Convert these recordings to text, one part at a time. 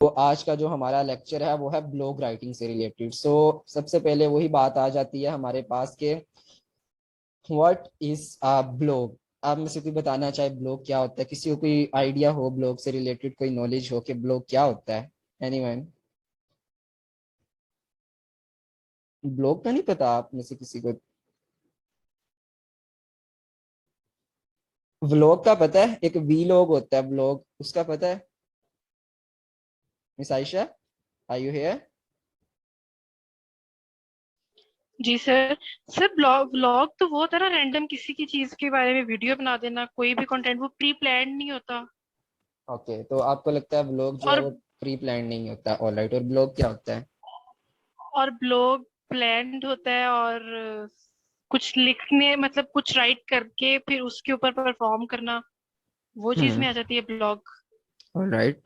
तो आज का जो हमारा लेक्चर है वो है ब्लॉग राइटिंग से रिलेटेड। सो सबसे पहले वही बात आ जाती है हमारे पास के व्हाट इज अ ब्लॉग। आप में से कोई बताना चाहे ब्लॉग क्या होता है, किसी को कोई आइडिया हो ब्लॉग से रिलेटेड, कोई नॉलेज हो कि ब्लॉग क्या होता है? एनीवन? ब्लॉग का नहीं पता आप में से किसी को? व्लॉग का पता है, एक वीलॉग होता है ब्लॉग, उसका पता है? Miss Ayesha, are you here? जी सर। सर ब्लॉग व्लॉग तो वो होता है ना, रैंडम किसी की चीज के बारे में वीडियो बना देना, कोई भी कंटेंट, वो प्री प्लान नहीं होता। ओके, तो आपको लगता है ब्लॉग जो है और वो प्री प्लान नहीं होता? ऑलराइट, और ब्लॉग क्या होता है? और ब्लॉग प्लान्ड होता है, और कुछ लिखने मतलब कुछ राइट करके फिर उसके ऊपर परफॉर्म करना, वो चीज हम्म। में आ जाती है ब्लॉग। ऑलराइट,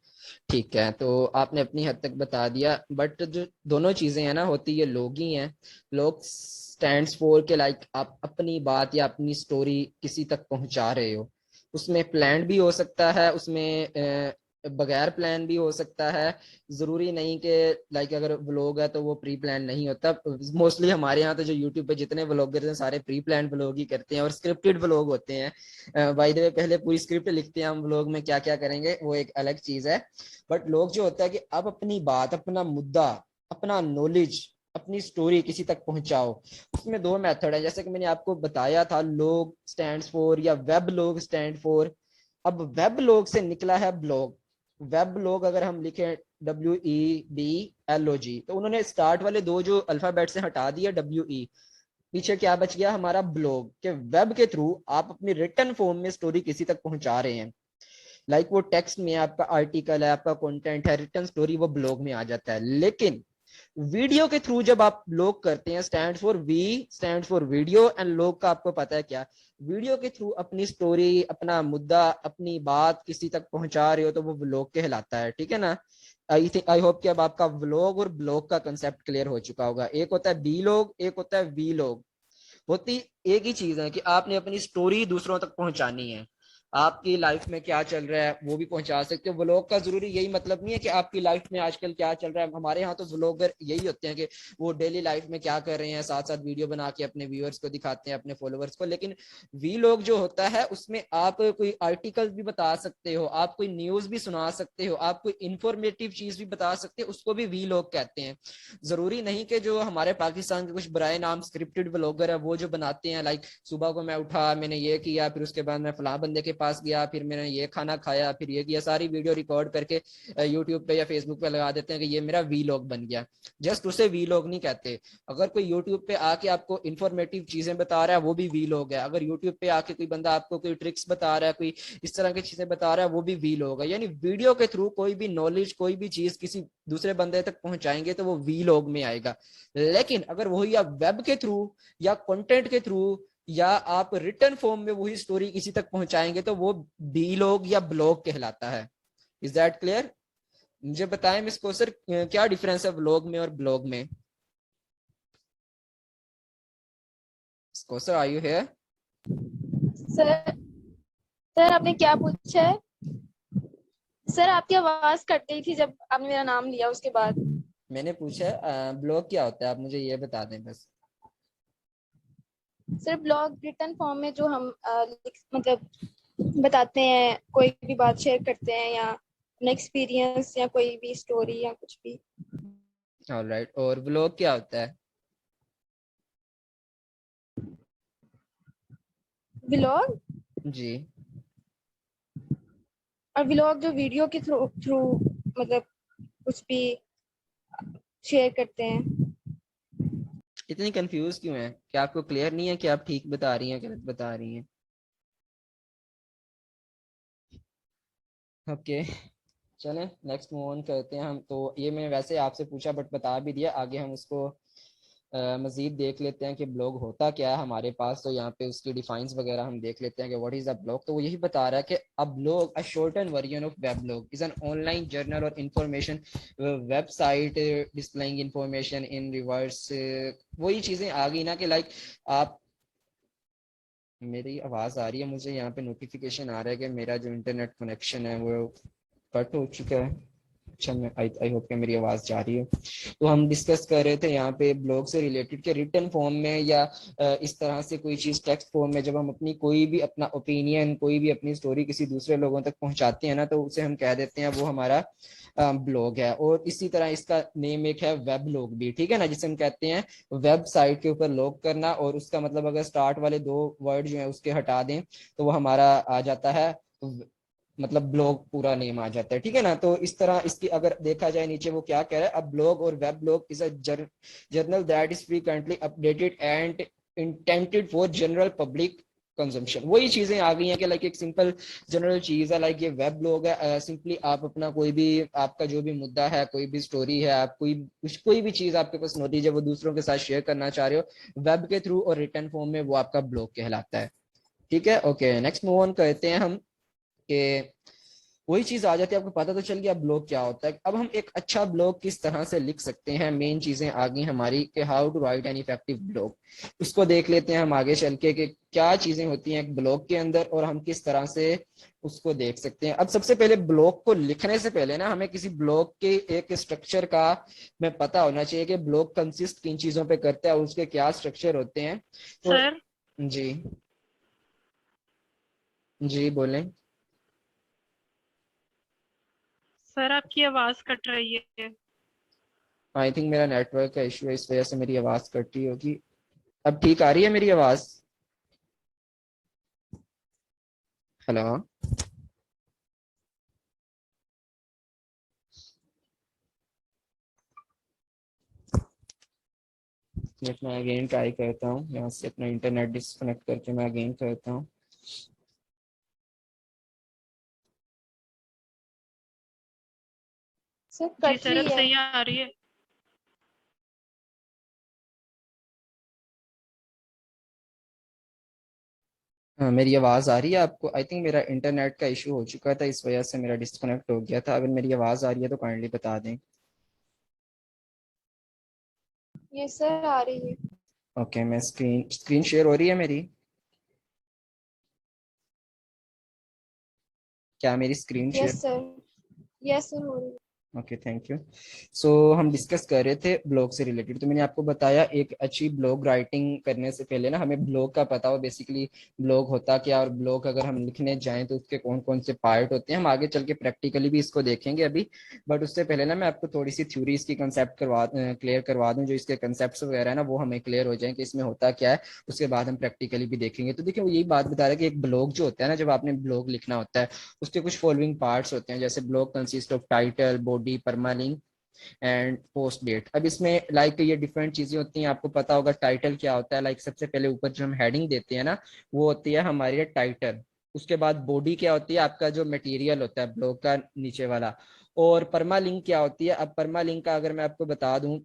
ठीक है, तो आपने अपनी हद तक बता दिया, बट जो दोनों चीजें हैं ना होती ये लोग ही हैं। लोग स्टैंड्स फॉर के लाइक आप अपनी बात या अपनी स्टोरी किसी तक पहुंचा रहे हो। उसमें प्लान भी हो सकता है, उसमें बगैर प्लान भी हो सकता है। जरूरी नहीं कि लाइक अगर व्लॉग है तो वो प्री प्लान नहीं होता। मोस्टली हमारे यहाँ तो जो यूट्यूब पे जितने व्लॉगर हैं सारे प्री प्लान व्लॉग ही करते हैं और स्क्रिप्टेड व्लॉग होते हैं। बाय द वे पहले पूरी स्क्रिप्ट लिखते हैं हम व्लॉग में क्या क्या करेंगे, वो एक अलग चीज है। बट लोग जो होता है कि अब अपनी बात, अपना मुद्दा, अपना नॉलेज, अपनी स्टोरी किसी तक पहुंचाओ। उसमें दो मेथड है, जैसे कि मैंने आपको बताया था, लोग स्टैंड फॉर या वेब लोग स्टैंड फॉर। अब वेब लोग से निकला है ब्लॉग। वेब लोग अगर हम लिखें WEBLOG, तो उन्होंने स्टार्ट वाले दो जो अल्फाबेट से हटा दिया WE, पीछे क्या बच गया हमारा ब्लॉग। के वेब के थ्रू आप अपनी रिटर्न फॉर्म में स्टोरी किसी तक पहुंचा रहे हैं। लाइक वो टेक्स्ट में आपका आर्टिकल है, आपका कंटेंट है, रिटर्न स्टोरी वो ब्लॉग में आ जाता है। लेकिन वीडियो के थ्रू जब आप लोग करते हैं, stand for V, stand for video, and लोग का आपको पता है क्या, वीडियो के थ्रू अपनी स्टोरी, अपना मुद्दा, अपनी बात किसी तक पहुंचा रहे हो तो वो व्लॉग कहलाता है। ठीक है ना? आई थिंक, आई होप कि अब आपका व्लॉग और ब्लॉग का कंसेप्ट क्लियर हो चुका होगा। एक होता है बी लोग, एक होता है वी लोग। होती एक ही चीज है कि आपने अपनी स्टोरी दूसरों तक पहुंचानी है। आपकी लाइफ में क्या चल रहा है वो भी पहुंचा सकते हो। व्लॉग का जरूरी यही मतलब नहीं है कि आपकी लाइफ में आजकल क्या चल रहा है। हमारे यहाँ तो व्लॉगर यही होते हैं कि वो डेली लाइफ में क्या कर रहे हैं, साथ साथ वीडियो बना के अपने व्यूअर्स को दिखाते हैं, अपने फॉलोअर्स को। लेकिन वी लोग जो होता है उसमें आप कोई आर्टिकल भी बता सकते हो, आप कोई न्यूज भी सुना सकते हो, आप कोई इंफॉर्मेटिव चीज भी बता सकते हो, उसको भी वी लोग कहते हैं। जरूरी नहीं कि जो हमारे पाकिस्तान के कुछ बुराए नाम स्क्रिप्टेड ब्लॉगर है वो जो बनाते हैं लाइक सुबह को मैं उठा, मैंने ये किया, फिर उसके बाद मैं फलां बंदे के पास गया, फिर मैंने ये खाना खाया, फिर ये किया, सारी वीडियो रिकॉर्ड करके यूट्यूब पे या फेसबुक पे लगा देते हैं कि ये मेरा वीलॉग बन गया। जस्ट उसे वीलॉग नहीं कहते। अगर कोई यूट्यूब पे आके आपको इन्फॉर्मेटिव चीजें बता रहा है वो भी वीलॉग है। अगर यूट्यूब पे आके कोई बंदा आपको कोई ट्रिक्स बता रहा है, कोई इस तरह की चीजें बता रहा है, वो भी वीलॉग है। यानी वीडियो के थ्रू कोई भी नॉलेज, कोई भी चीज किसी दूसरे बंदे तक पहुंचाएंगे तो वो वीलॉग में आएगा। लेकिन अगर वही आप वेब के थ्रू या कंटेंट के थ्रू या आप रिटर्न फॉर्म में वही स्टोरी किसी तक पहुंचाएंगे तो वो बीलॉग या ब्लॉग कहलाता है। Is that clear? मुझे बताएं मिस कोसर, क्या डिफरेंस है व्लॉग में और ब्लॉग में? Kausar, are you here? Sir sir आपने क्या पूछा है? सर आपकी आवाज कट गई थी जब आपने मेरा नाम लिया उसके बाद। मैंने पूछा ब्लॉग क्या होता है, आप मुझे ये बता दें बस। सर ब्लॉग रिटर्न फॉर्म में जो हम मतलब बताते हैं, कोई भी बात शेयर करते हैं या अपना एक्सपीरियंस या कोई भी स्टोरी या कुछ भी। ऑलराइट, और व्लॉग क्या होता है? व्लॉग जी। और व्लॉग जो वीडियो के थ्रू थ्रू मतलब कुछ भी शेयर करते हैं। इतनी कंफ्यूज क्यों है? क्या आपको क्लियर नहीं है कि आप ठीक बता रही हैं गलत बता रही हैं? ओके, चलें नेक्स्ट मूव ऑन करते हैं हम। तो ये मैंने वैसे आपसे पूछा बट बता भी दिया, आगे हम उसको मजीद देख लेते हैं कि ब्लॉग होता क्या है हमारे पास। तो यहाँ पे उसकी डिफाइंस वगैरह हम देख लेते हैं कि व्हाट इज अ ब्लॉग। तो वो यही बता रहा है कि a blog, a shorten version of web blog, is an online journal और information website displaying information in reverse. वही चीजें आ गई ना कि लाइक आप, मेरी आवाज आ रही है? मुझे यहाँ पे नोटिफिकेशन आ रहा है कि मेरा जो इंटरनेट कनेक्शन है वो कट हो चुका है। अच्छा, मैं आई होप कि मेरी आवाज जा रही है। तो हम डिस्कस कर रहे थे यहाँ पे ब्लॉग से रिलेटेड के रिटन फॉर्म में या इस तरह से कोई चीज टेक्स्ट फॉर्म में जब हम अपनी कोई भी अपना ओपिनियन, कोई भी अपनी स्टोरी किसी दूसरे लोगों तक पहुंचाते हैं ना, तो उसे हम कह देते हैं वो हमारा ब्लॉग है। और इसी तरह इसका नेम एक है वेब लॉग भी, ठीक है ना, जिसे हम कहते हैं वेबसाइट के ऊपर लॉग करना। और उसका मतलब अगर स्टार्ट वाले 2 वर्ड जो है उसके हटा दें तो वो हमारा आ जाता है, मतलब ब्लॉग पूरा नेम आ जाता है, ठीक है ना। तो इस तरह इसकी अगर देखा जाए नीचे वो क्या कह रहा है, अब ब्लॉग और web blog is a journal that is frequently updated and intended for general public consumption. वही चीजें आ गई हैं कि लाइक एक सिंपल जनरल चीज है, लाइक ये वेब ब्लॉग है, सिंपली आप अपना कोई भी, आपका जो भी मुद्दा है, कोई भी स्टोरी है, आप कोई भी चीज आपके पास नॉलेज है वो दूसरों के साथ शेयर करना चाह रहे हो वेब के थ्रू और रिटन फॉर्म में, वो आपका ब्लॉग कहलाता है, ठीक है। ओके, नेक्स्ट मूव ऑन करते हैं हम कि वही चीज आ जाती है, आपको पता तो चल गया ब्लॉग क्या होता है। अब हम एक अच्छा ब्लॉग किस तरह से लिख सकते हैं, मेन चीजें आ गई हमारी कि how to write an effective blog. उसको देख लेते हैं हम आगे चल के कि क्या चीजें होती हैं एक ब्लॉग के अंदर और हम किस तरह से उसको देख सकते हैं। अब सबसे पहले ब्लॉग को लिखने से पहले ना हमें किसी ब्लॉग के एक स्ट्रक्चर का में पता होना चाहिए कि ब्लॉग कंसिस्ट किन चीजों पे करता है और उसके क्या स्ट्रक्चर होते हैं। तो सर जी, जी बोलें। सर आपकी आवाज कट रही है। आई थिंक मेरा नेटवर्क का इशू है, इस वजह से मेरी आवाज कट रही होगी। अब ठीक आ रही है मेरी आवाज? हेलो। मैं अगेन ट्राई करता हूँ, यहाँ से अपना इंटरनेट डिस्कनेक्ट करके मैं अगेन करता हूँ। सर जी कट सर अब रही है। सही आ रही है। हाँ, मेरी आवाज आ रही है आपको? आई थिंक मेरा इंटरनेट का इशू हो चुका था, इस वजह से मेरा डिस्कनेक्ट हो गया था। अगर मेरी आवाज आ रही है तो काइंडली बता दें। ये सर आ रही है। ओके, मैं स्क्रीन स्क्रीन शेयर हो रही है मेरी? क्या मेरी screen yes share? Sir. Yes sir हो रही है। Okay, thank you. सो हम डिस्कस कर रहे थे ब्लॉग से रिलेटेड। तो मैंने आपको बताया एक अच्छी ब्लॉग राइटिंग करने से पहले ना हमें ब्लॉग का पता हो बेसिकली ब्लॉग होता क्या, और ब्लॉग अगर हम लिखने जाएं तो उसके कौन कौन से पार्ट होते हैं। हम आगे चल के प्रैक्टिकली भी इसको देखेंगे अभी, बट उससे पहले ना मैं आपको थोड़ी सी थ्योरी इसकी कंसेप्ट क्लियर करवा दूं, जो इसके कंसेप्ट वगैरह है ना वो हमें क्लियर हो जाए कि इसमें होता क्या है। उसके बाद हम प्रैक्टिकली भी देखेंगे। तो देखिए वो यही बात बता रहा है कि एक ब्लॉग जो होता है ना, जब आपने ब्लॉग लिखना होता है उसके कुछ फॉलोइंग पार्ट्स होते हैं। जैसे blog consist of title, body, permalink and post date. अब इसमें लाइक ये डिफरेंट चीजें होती हैं, आपको पता होगा टाइटल क्या होता है। लाइक सबसे पहले ऊपर जो हम हेडिंग देते हैं ना वो होती है हमारी टाइटल। उसके बाद बॉडी क्या होती है, आपका जो मटेरियल होता है ब्लॉग का नीचे वाला। और परमालिंक क्या होती है, अब परमालिंक का अगर मैं आपको बता दूं,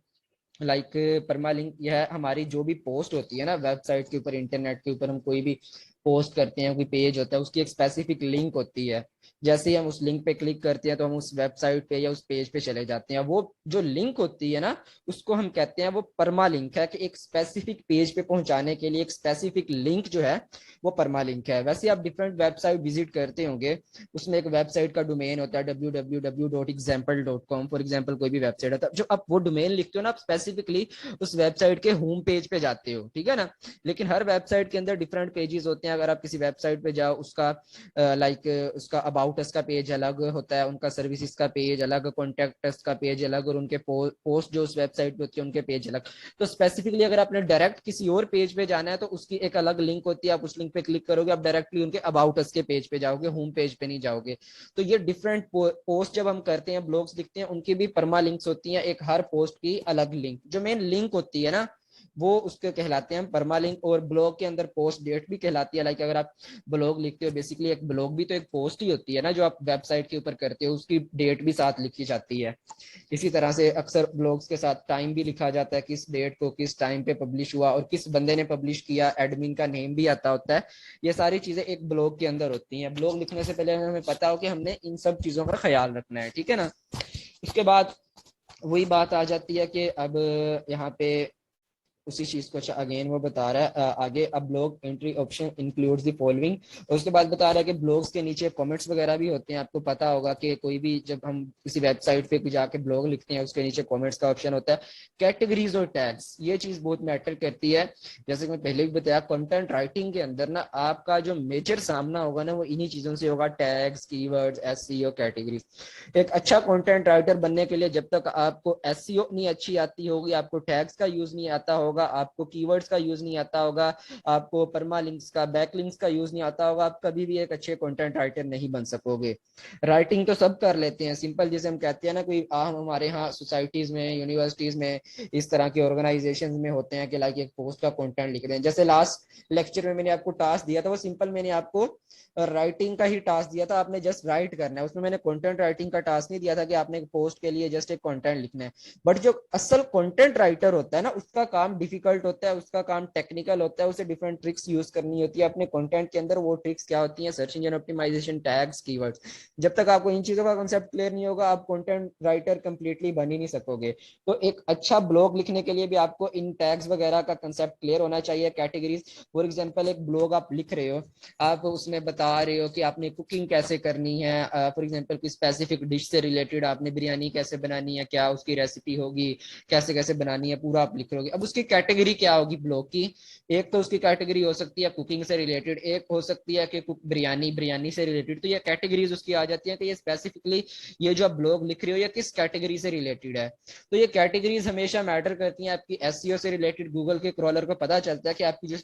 लाइक परमालिंक यह है हमारी जो भी पोस्ट होती है ना वेबसाइट के ऊपर, इंटरनेट के ऊपर हम कोई भी पोस्ट करते हैं, कोई पेज होता है, उसकी एक स्पेसिफिक लिंक होती है। जैसे ही हम उस लिंक पे क्लिक करते हैं तो हम उस वेबसाइट पे या उस पेज पे चले जाते हैं। वो जो लिंक होती है ना उसको हम कहते हैं वो परमालिंक है, कि एक स्पेसिफिक पेज पे पहुंचाने के लिए एक स्पेसिफिक लिंक जो है वो परमालिंक है। वैसे आप डिफरेंट वेबसाइट विजिट करते होंगे, उसमें एक वेबसाइट का डोमेन होता है www.example.com, फॉर एग्जांपल कोई भी वेबसाइट होता है। जो आप वो डोमेन लिखते हो ना, आप स्पेसिफिकली उस वेबसाइट के होम पेज पे जाते हो, ठीक है ना। लेकिन हर वेबसाइट के अंदर डिफरेंट पेजेस होते हैं। अगर आप किसी वेबसाइट पे जाओ, उसका लाइक उसका अबाउट अस का पेज अलग होता है, उनका सर्विसेज का पेज अलग, कॉन्टेक्ट अस का पेज अलग, और उनके पोस्ट जो उस वेबसाइट पे होती है उनके पेज अलग। तो स्पेसिफिकली अगर आपने डायरेक्ट किसी और पेज पे जाना है तो उसकी एक अलग लिंक होती है, आप उस लिंक पे क्लिक करोगे, आप डायरेक्टली उनके अबाउट अस के पेज पे जाओगे, होम पेज पे नहीं जाओगे। तो ये डिफरेंट पोस्ट जब हम करते हैं, ब्लॉग्स लिखते हैं, उनकी भी परमा लिंक्स होती हैं, एक हर पोस्ट की अलग लिंक। जो मेन लिंक होती है ना वो उसके कहलाते हैं परमा लिंक। और ब्लॉग के अंदर पोस्ट डेट भी कहलाती है। लाइक अगर आप ब्लॉग लिखते हो, बेसिकली एक ब्लॉग भी तो एक पोस्ट ही होती है ना जो आप वेबसाइट के ऊपर करते हो, उसकी डेट भी साथ लिखी जाती है। इसी तरह से अक्सर ब्लॉग्स के साथ टाइम भी लिखा जाता है, किस डेट को किस टाइम पे पब्लिश हुआ और किस बंदे ने पब्लिश किया, एडमिन का नेम भी आता होता है। ये सारी चीजें एक ब्लॉग के अंदर होती हैं। ब्लॉग लिखने से पहले हमें पता हो कि हमने इन सब चीजों का ख्याल रखना है, ठीक है ना। उसके बाद वही बात आ जाती है कि अब यहाँ पे उसी चीज को अगेन वो बता रहा है आगे, अब blog entry option includes the following. उसके बाद बता रहा है कि ब्लॉग्स के नीचे कमेंट्स वगैरह भी होते हैं। आपको पता होगा कि कोई भी जब हम किसी वेबसाइट पे जाके ब्लॉग लिखते हैं उसके नीचे कमेंट्स का ऑप्शन होता है। कैटेगरीज और टैग्स, ये चीज बहुत मैटर करती है। जैसे कि मैं पहले भी बताया, कंटेंट राइटिंग के अंदर ना आपका जो मेजर सामना होगा ना वो इन्हीं चीजों से होगा, टैग्स, कीवर्ड्स, एसईओ, कैटेगरीज। एक अच्छा कंटेंट राइटर बनने के लिए जब तक आपको एसईओ नहीं अच्छी आती होगी, आपको टैग्स का यूज नहीं आता होगा, आपको कीवर्ड्स का यूज नहीं आता होगा, आपको परमा लिंक्स का, बैक लिंक्स का यूज नहीं आता होगा, आप कभी भी एक अच्छे कंटेंट राइटर नहीं बन सकोगे। राइटिंग तो सब कर लेते हैं, सिंपल जैसे हम कहते हैं ना, कोई हमारे यहाँ सोसाइटीज में, यूनिवर्सिटीज में, इस तरह के ऑर्गेनाइजेशन में होते हैं कि लाइक एक पोस्ट का कंटेंट लिख रहे हैं। जैसे लास्ट लेक्चर में मैंने आपको टास्क दिया था, वो सिंपल मैंने आपको राइटिंग का ही टास्क दिया था, आपने जस्ट राइट करना है। उसमें मैंने कंटेंट राइटिंग का टास्क नहीं दिया था कि आपने एक पोस्ट के लिए जस्ट एक कंटेंट लिखना है। बट जो असल कंटेंट राइटर होता है ना, उसका काम डिफिकल्ट होता है, उसका काम टेक्निकल होता है, उसे डिफरेंट ट्रिक्स यूज करनी होती है अपने कंटेंट के अंदर। वो ट्रिक्स क्या होती हैं? Search engine optimisation, tags, keywords. जब तक आपको इन चीजों का कांसेप्ट क्लियर नहीं होगा, आप कंटेंट राइटर कंप्लीटली बन ही नहीं सकोगे। तो एक अच्छा ब्लॉग लिखने के लिए भी आपको इन टैग्स वगैरह का कांसेप्ट क्लियर होना चाहिए, कैटेगरीज। फॉर एग्जांपल एक ब्लॉग आप लिख रहे हो, आप उसमें बता रहे हो कि आपने कुकिंग कैसे करनी है, फॉर एग्जांपल कोई स्पेसिफिक डिश से रिलेटेड, आपने बिरयानी कैसे बनानी है, क्या उसकी रेसिपी होगी, कैसे कैसे बनानी है, पूरा आप लिख रहे हो। अब उसकी कैटेगरी क्या होगी ब्लॉग की? एक तो उसकी कैटेगरी हो सकती है कुकिंग से रिलेटेड, एक हो सकती है कि बिरयानी, बिरयानी से रिलेटेड। तो ये कैटेगरीज उसकी आ जाती है कि ये स्पेसिफिकली ये जो आप ब्लॉग लिख रहे हो ये किस कैटेगरी से रिलेटेड है। तो ये कैटेगरीज हमेशा मैटर करती हैं आपकी एसईओ से रिलेटेड। गूगल के क्रॉलर को पता चलता है कि आपकी जो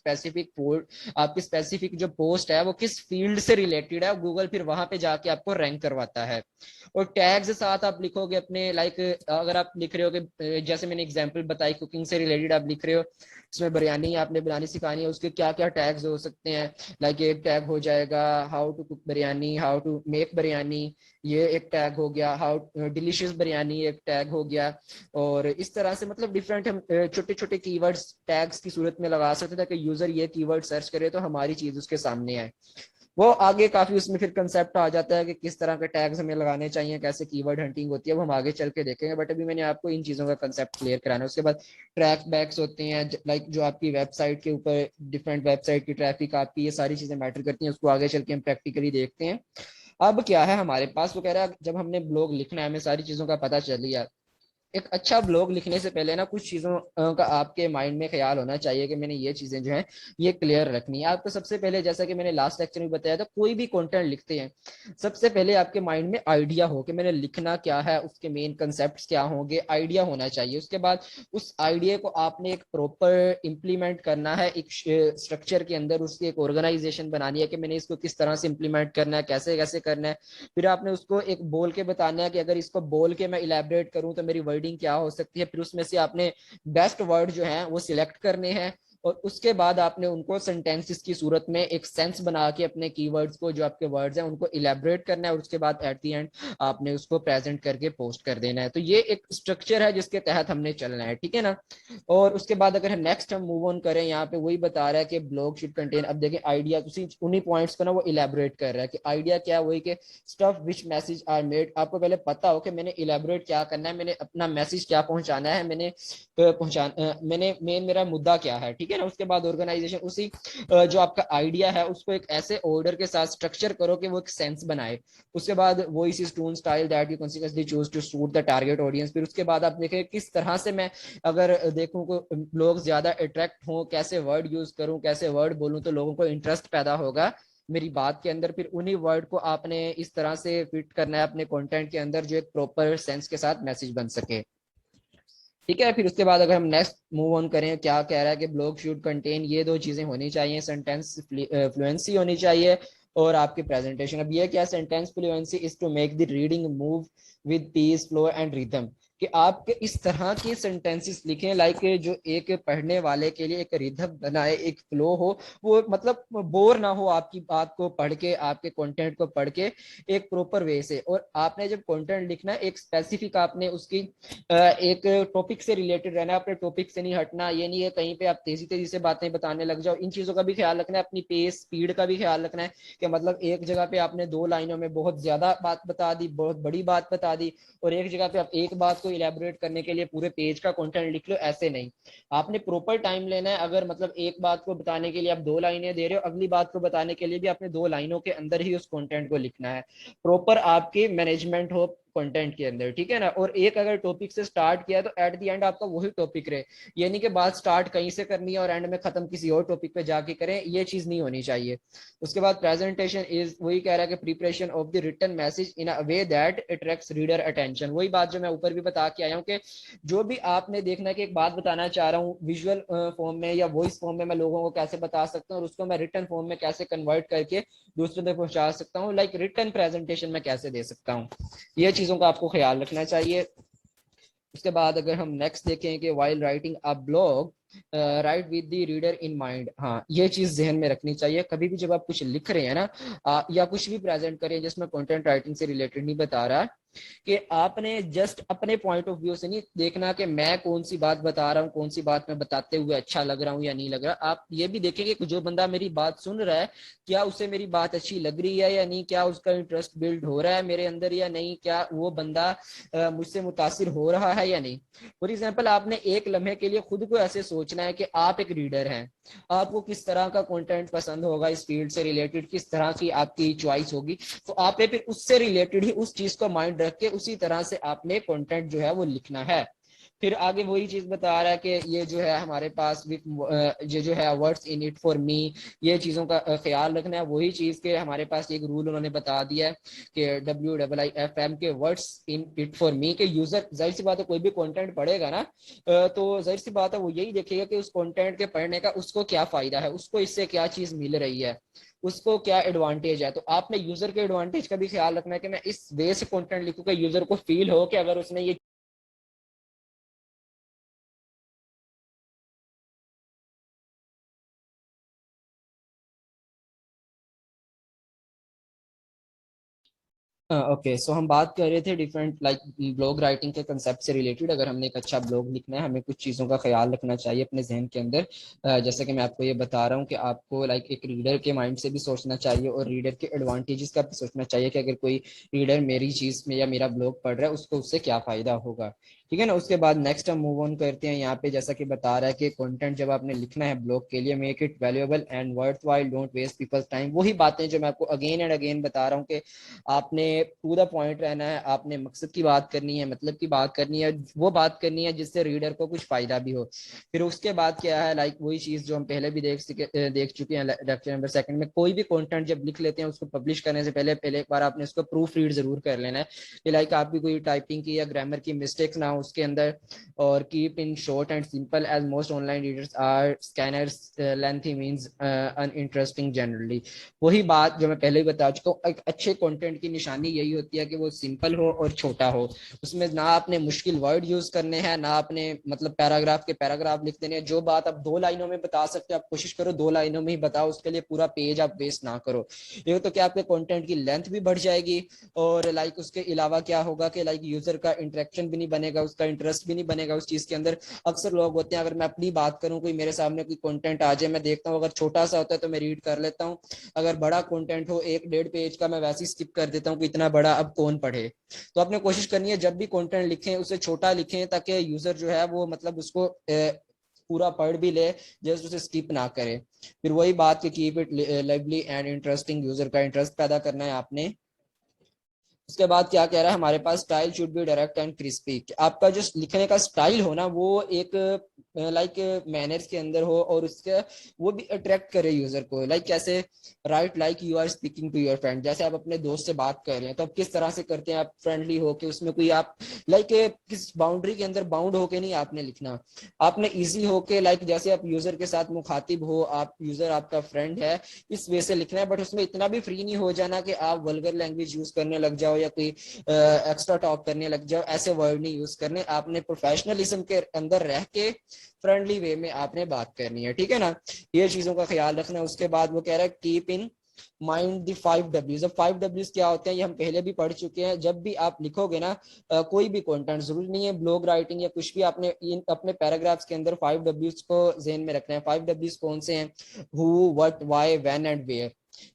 स्पेसिफिक जो पोस्ट है वो किस फील्ड से रिलेटेड है, गूगल फिर वहां पे जाके आपको रैंक करवाता है। और टैग्स साथ आप लिखोगे अपने, लाइक अगर आप लिख रहे हो कि जैसे मैंने एग्जांपल बताई कुकिंग से रिलेटेड आप लिख रहे हो, इसमें बिरयानी आपने बनानी सिखानी है, उसके क्या क्या टैग्स हो सकते हैं। लाइक एक टैग हो जाएगा how to cook biryani, how to make biryani, ये एक टैग हो गया। हाउ डिलीशियस बिरयानी एक टैग हो गया। और इस तरह से मतलब डिफरेंट हम छोटे छोटे कीवर्ड्स टैग्स की सूरत में लगा सकते थे कि यूजर ये कीवर्ड सर्च करे तो हमारी चीज उसके सामने आए। वो आगे काफी उसमें फिर कंसेप्ट आ जाता है कि किस तरह के टैग्स हमें लगाने चाहिए, कैसे कीवर्ड हंटिंग होती है, वो हम आगे चल के देखेंगे। बट अभी मैंने आपको इन चीजों का कंसेप्ट क्लियर कराना है। उसके बाद ट्रैक बैक्स होते हैं, लाइक जो आपकी वेबसाइट के ऊपर डिफरेंट वेबसाइट की ट्रैफिक आती है, ये सारी चीजें मैटर करती हैं। उसको आगे चल के हम प्रैक्टिकली देखते हैं। अब क्या है हमारे पास, वो कह रहा है जब हमने ब्लॉग लिखना है, हमें सारी चीजों का पता चल लिया। एक अच्छा ब्लॉग लिखने से पहले ना कुछ चीजों का आपके माइंड में ख्याल होना चाहिए कि मैंने ये चीजें जो हैं ये क्लियर रखनी है आपको। सबसे पहले जैसा कि मैंने लास्ट लेक्चर में बताया था, कोई भी कंटेंट लिखते हैं सबसे पहले आपके माइंड में आइडिया हो कि मैंने लिखना क्या है, उसके मेन कंसेप्ट क्या होंगे, आइडिया होना चाहिए। उसके बाद उस आइडिया को आपने एक प्रॉपर इम्प्लीमेंट करना है, एक स्ट्रक्चर के अंदर उसकी एक ऑर्गेनाइजेशन बनानी है कि मैंने इसको किस तरह से इम्प्लीमेंट करना है, कैसे कैसे करना है। फिर आपने उसको एक बोल के बताना है कि अगर इसको बोल के मैं इलेबरेट करूं तो मेरी वर्डिंग क्या हो सकती है। फिर उसमें से आपने बेस्ट वर्ड जो है वो सिलेक्ट करने हैं, और उसके बाद आपने उनको सेंटेंसेस की सूरत में एक सेंस बना के अपने कीवर्ड्स को, जो आपके वर्ड्स हैं, उनको इलेबरेट करना है। और उसके बाद एट द एंड आपने उसको प्रेजेंट करके पोस्ट कर देना है। तो ये एक स्ट्रक्चर है जिसके तहत हमने चलना है, ठीक है ना। और उसके बाद अगर नेक्स्ट हम मूव ऑन करें, यहाँ पे वही बता रहा है कि ब्लॉग शुड कंटेन, अब देखें आइडिया, उन्हीं पॉइंट्स को ना वो इलेबरेट कर रहा है कि आइडिया क्या, वही कि stuff which message are made. आपको पहले पता हो कि मैंने इलेबोरेट क्या करना है, मैंने अपना मैसेज क्या पहुंचाना है, मैंने मेन मेरा मुद्दा क्या है, ठीक है ना। उसके बाद ऑर्गेनाइजेशन, उसी जो आपका आइडिया है उसको एक ऐसे ऑर्डर के साथ स्ट्रक्चर करो कि वो एक सेंस बनाए। उसके बाद voice is tone style that you consistently choose to suit the target audience. फिर उसके बाद आप देखें किस तरह से मैं अगर देखूं को लोग ज्यादा अट्रैक्ट हों, कैसे वर्ड यूज करूं, कैसे वर्ड बोलूं तो लोगों को इंटरेस्ट पैदा होगा मेरी बात के अंदर। फिर उन्हीं वर्ड को आपने इस तरह से फिट करना है अपने कंटेंट के अंदर जो एक प्रॉपर सेंस के साथ मैसेज बन सके, ठीक है। फिर उसके बाद अगर हम नेक्स्ट मूव ऑन करें, क्या कह रहा है कि ब्लॉग शुड कंटेन ये दो चीजें होनी चाहिए, सेंटेंस फ्लुएंसी होनी चाहिए और आपकी प्रेजेंटेशन। अब ये क्या, sentence fluency is to make the reading move with peace, flow and rhythm, कि आप इस तरह की सेंटेंसेस लिखें लाइक जो एक पढ़ने वाले के लिए एक रिदम बनाए, एक फ्लो हो, वो मतलब बोर ना हो आपकी बात को पढ़ के, आपके कंटेंट को पढ़ के एक प्रॉपर वे से। और आपने जब कंटेंट लिखना है एक स्पेसिफिक, आपने उसकी एक टॉपिक से रिलेटेड रहना है, अपने टॉपिक से नहीं हटना। ये नहीं है कहीं पे आप तेजी तेजी से बातें बताने लग जाओ। इन चीजों का भी ख्याल रखना है, अपनी पेस स्पीड का भी ख्याल रखना है कि मतलब एक जगह पे आपने 2 लाइनों में बहुत ज्यादा बात बता दी, बहुत बड़ी बात बता बता दी और एक जगह पे आप एक बात को इलेबोरेट करने के लिए पूरे पेज का कंटेंट लिख लो, ऐसे नहीं। आपने प्रॉपर टाइम लेना है। अगर मतलब एक बात को बताने के लिए आप 2 लाइनें दे रहे हो, अगली बात को बताने के लिए भी आपने 2 लाइनों के अंदर ही उस कंटेंट को लिखना है। प्रॉपर आपकी मैनेजमेंट हो कंटेंट के अंदर, ठीक है ना। और एक अगर टॉपिक से स्टार्ट किया तो एट द एंड आपका वही टॉपिक रहे, ये नहीं कि बात स्टार्ट कहीं से करनी है और एंड में खत्म किसी और टॉपिक पे जाके करें, ये चीज नहीं होनी चाहिए। उसके बाद प्रेजेंटेशन इज, वही कह रहा है कि preparation of the written message in a way that attracts reader attention. वही बात जो मैं ऊपर भी बता के आया हूँ कि जो भी आपने देखना है कि एक बात बताना चाह रहा हूँ विजुअल फॉर्म में या वॉइस फॉर्म में मैं लोगों को कैसे बता सकता हूँ और उसको मैं रिटन फॉर्म में कैसे कन्वर्ट करके दूसरों तक पहुंचा सकता हूँ, लाइक रिटन प्रेजेंटेशन में कैसे दे सकता हूँ, ये चीजों का आपको ख्याल रखना चाहिए। उसके बाद अगर हम नेक्स्ट देखें कि while writing a blog right with the reader in mind, हाँ ये चीज जहन में रखनी चाहिए। कभी भी जब आप कुछ लिख रहे हैं ना या कुछ भी प्रेजेंट करें जिसमें कंटेंट राइटिंग से रिलेटेड नहीं बता रहा, कि आपने जस्ट अपने पॉइंट ऑफ व्यू से नहीं देखना कि मैं कौन सी बात बता रहा हूँ, कौन सी बात मैं बताते हुए अच्छा लग रहा हूँ या नहीं लग रहा। आप ये भी देखेंगे कि जो बंदा मेरी बात सुन रहा है क्या उसे मेरी बात अच्छी लग रही है या नहीं, क्या उसका इंटरेस्ट बिल्ड हो रहा है मेरे अंदर या नहीं, क्या वो बंदा मुझसे मुतासिर हो रहा है या नहीं। फॉर एग्जाम्पल आपने एक लम्हे के लिए खुद को ऐसे सोचना है कि आप एक रीडर हैं, आपको किस तरह का कंटेंट पसंद होगा, इस फील्ड से रिलेटेड किस तरह की आपकी चॉइस होगी, तो आपने फिर उससे रिलेटेड ही उस चीज को माइंड रख के उसी तरह से आपने कंटेंट जो है वो लिखना है। फिर आगे वही चीज बता रहा है कि ये जो है हमारे पास ये जो है words in it for me, ये चीजों का ख्याल रखना है। वही चीज के हमारे पास एक रूल उन्होंने बता दिया है कि WIIFM के words in it for me के यूजर, जाहिर सी बात है कोई भी कंटेंट पढ़ेगा ना तो जाहिर सी बात है वो यही देखेगा कि उस कंटेंट के पढ़ने का उसको क्या फायदा है, उसको इससे क्या चीज मिल रही है, उसको क्या एडवांटेज है। तो आपने यूजर के एडवांटेज का भी ख्याल रखना है कि मैं इस वे से कंटेंट लिखूं कि यूजर को फील हो कि अगर उसने ये ओके सो हम बात कर रहे थे डिफरेंट लाइक ब्लॉग राइटिंग के कंसेप्ट से रिलेटेड। अगर हमने एक अच्छा ब्लॉग लिखना है हमें कुछ चीज़ों का ख्याल रखना चाहिए अपने जहन के अंदर। जैसे कि मैं आपको ये बता रहा हूँ कि आपको लाइक एक रीडर के माइंड से भी सोचना चाहिए और रीडर के एडवांटेजेस का भी सोचना चाहिए कि अगर कोई रीडर मेरी चीज़ में या मेरा ब्लॉग पढ़ रहा है उसको उससे क्या फ़ायदा होगा, ठीक है ना। उसके बाद नेक्स्ट हम मूव ऑन करते हैं। यहाँ पे जैसा कि बता रहा है कि कंटेंट जब आपने लिखना है ब्लॉग के लिए, make it valuable and worthwhile, don't waste people's time. वही बातें जो मैं आपको अगेन एंड अगेन बता रहा हूँ कि आपने टू द पॉइंट रहना है, आपने मकसद की बात करनी है, मतलब की बात करनी है, वो बात करनी है जिससे रीडर को कुछ फायदा भी हो। फिर उसके बाद क्या है, लाइक वही चीज जो हम पहले भी देख चुके हैं लेक्चर नंबर 2 में, कोई भी कंटेंट जब लिख लेते हैं उसको पब्लिश करने से पहले पहले एक बार आपने उसको प्रूफ रीड जरूर कर लेना है कि लाइक आपकी कोई टाइपिंग की या ग्रामर की मिस्टेक्स ना हो उसके अंदर। और keep in short and simple as most online readers are scanners, lengthy means uninteresting generally. वही बात जो मैं पहले ही बता चुका हूँ, एक अच्छे कंटेंट की निशानी यही होती है कि वो सिंपल हो और छोटा हो। उसमें ना आपने मुश्किल वर्ड यूज करने हैं, ना आपने मतलब पैराग्राफ के पैराग्राफ लिख देने हैं। जो बात आप 2 लाइनों में बता सकते हो आप कोशिश करो 2 लाइनों में ही बताओ, उसके लिए पूरा पेज आप वेस्ट ना करो। ये तो क्या आपके कंटेंट की लेंथ भी बढ़ जाएगी और लाइक उसके अलावा क्या होगा कि लाइक यूजर का इंटरेक्शन भी नहीं बनेगा, उसका इंटरेस्ट भी नहीं बनेगा उस चीज के अंदर। अक्सर लोग होते हैं, अगर मैं अपनी बात करूं, कोई मेरे सामने कोई कंटेंट आ जाए मैं देखता हूँ अगर छोटा सा होता है तो मैं रीड कर लेता हूँ, अगर बड़ा कंटेंट हो 1-1.5 पेज का मैं वैसे ही स्किप कर देता हूँ कि इतना बड़ा अब कौन पढ़े। तो आपने कोशिश करनी है जब भी कंटेंट लिखें उसे छोटा लिखें ताकि यूजर जो है वो मतलब उसको पूरा पढ़ भी ले, जस्ट उसे स्किप ना करे। फिर वही बात कि keep it lively and interesting, user का इंटरेस्ट पैदा करना है आपने। उसके बाद क्या कह रहा है हमारे पास, style should be direct and crispy. आपका जो लिखने का स्टाइल हो ना वो एक लाइक मैनर्स के अंदर हो और उसके वो भी अट्रैक्ट करे यूजर को। लाइक कैसे, write like you are speaking to your friend, जैसे आप अपने दोस्त से बात कर रहे हैं तो आप किस तरह से करते हैं, आप फ्रेंडली हो के उसमें कोई आप लाइक किस बाउंड्री के अंदर बाउंड होके नहीं आपने लिखना, आपने इजी होके लाइक जैसे आप यूजर के साथ मुखातिब हो, आप यूजर आपका फ्रेंड है, इस वे से लिखना है। बट उसमें इतना भी फ्री नहीं हो जाना कि आप वल्गर लैंग्वेज यूज करने लग जाओ या कोई एक्स्ट्रा टॉक करने लग जाओ, ऐसे वर्ड नहीं यूज करने। आपने प्रोफेशनलिज्म के अंदर रह के फ्रेंडली वे में आपने बात करनी है, ठीक है ना। ये चीजों का ख्याल रखना है। उसके बाद वो कह रहा है keep in mind the 5 Ws। अब 5 Ws क्या होते हैं ये हम पहले भी पढ़ चुके हैं। जब भी आप लिखोगे ना कोई भी कंटेंट, जरूरी नहीं है ब्लॉग राइटिंग या कुछ भी, आपने इन अपने पैराग्राफ्स के अंदर 5 Ws को जेन में रखना है। 5 Ws कौन से हैं, who, what, why, when and where.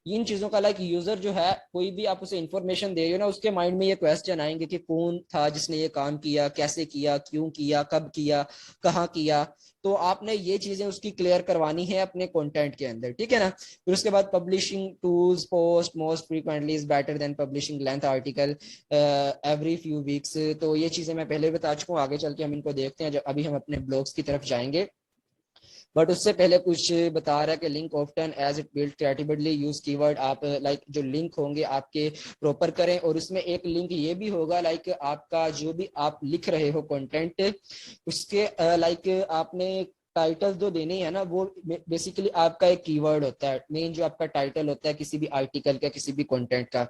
इन चीजों का लाइक यूजर जो है, कोई भी आप उसे इंफॉर्मेशन दे रहे हो ना, उसके माइंड में ये क्वेश्चन आएंगे कि कौन था जिसने ये काम किया, कैसे किया, क्यों किया, कब किया, कहाँ किया। तो आपने ये चीजें उसकी क्लियर करवानी है अपने कंटेंट के अंदर, ठीक है ना। फिर उसके बाद publishing tools, post most frequently is better than publishing length article every few weeks. तो ये चीजें मैं पहले बता चुका हूँ, आगे चल के हम इनको देखते हैं जब अभी हम अपने ब्लॉग्स की तरफ जाएंगे। बट उससे पहले कुछ बता रहा है कि link often as it build creatively use keyword. आप लाइक जो लिंक होंगे आपके प्रॉपर करें, और उसमें एक लिंक ये भी होगा लाइक आपका जो भी आप लिख रहे हो कंटेंट, उसके लाइक आपने टाइटल जो देने है ना, वो बेसिकली आपका एक कीवर्ड होता है। मेन जो आपका टाइटल होता है किसी भी आर्टिकल का, किसी भी कंटेंट का,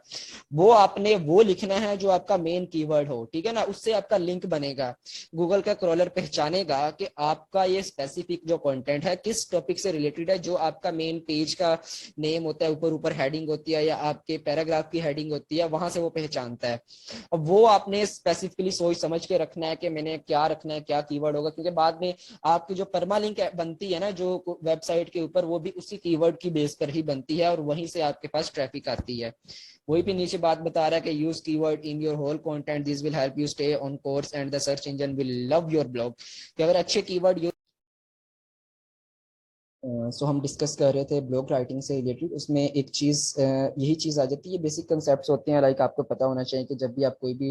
वो आपने वो लिखना है जो आपका मेन कीवर्ड हो, ठीक है ना। उससे आपका लिंक बनेगा, गूगल का क्रॉलर पहचानेगा कि आपका ये स्पेसिफिक जो कंटेंट है किस टॉपिक से रिलेटेड है। जो आपका मेन पेज का नेम होता है, ऊपर ऊपर हेडिंग होती है या आपके पैराग्राफ की हेडिंग होती है, वहां से वो पहचानता है। और वो आपने स्पेसिफिकली सोच समझ के रखना है कि मैंने क्या रखना है, क्या कीवर्ड होगा, क्योंकि बाद में आपकी जो परमालिंक बनती है ना जो वेबसाइट के ऊपर, वो भी उसी कीवर्ड की बेस पर ही बनती है, और वहीं से आपके पास ट्रैफिक आती है। वही भी नीचे बात बता रहा है कि use keyword in your whole content, this will help you stay on course and the search engine will love your blog. कि अगर अच्छे कीवर्ड सो हम डिस्कस कर रहे थे ब्लॉग राइटिंग से रिलेटेड, उसमें एक चीज़ यही चीज़ आ जाती है। बेसिक कंसेप्ट्स होते हैं, लाइक आपको पता होना चाहिए कि जब भी आप कोई भी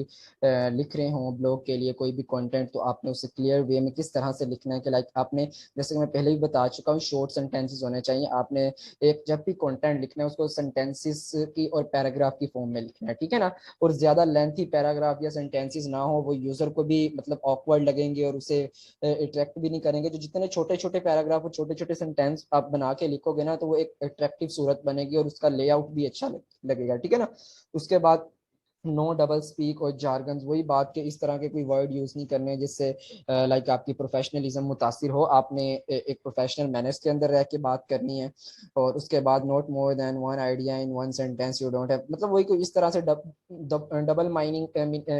लिख रहे हो ब्लॉग के लिए कोई भी कंटेंट, तो आपने उसे क्लियर वे में किस तरह से लिखना है। कि लाइक आपने, जैसे कि मैं पहले ही बता चुका हूँ, शॉर्ट सेंटेंसेस होने चाहिए। आपने एक जब भी कंटेंट लिखना है उसको सेंटेंसेस की और पैराग्राफ की फॉर्म में लिखना है, ठीक है ना। और ज़्यादा लेंथी पैराग्राफ या सेंटेंसेस ना हो, वो यूज़र को भी मतलब ऑकवर्ड लगेंगे और उसे अट्रैक्ट भी नहीं करेंगे। तो जितने छोटे छोटे पैराग्राफ और छोटे छोटे सेंटेंस आप बना के लिखोगे ना, तो वो एक अट्रैक्टिव सूरत बनेगी और उसका लेआउट भी अच्छा लगेगा, ठीक है ना। उसके बाद नो डबल स्पीक और जार्गन्स, वही बात के इस तरह के कोई वर्ड यूज नहीं करने जिससे लाइक आपकी प्रोफेशनलिज्म मुतासिर हो। आपने एक प्रोफेशनल मैनर्स के अंदर रह के बात करनी है। और उसके बाद not more than one idea in one sentence you don't have, मतलब वही कोई इस तरह से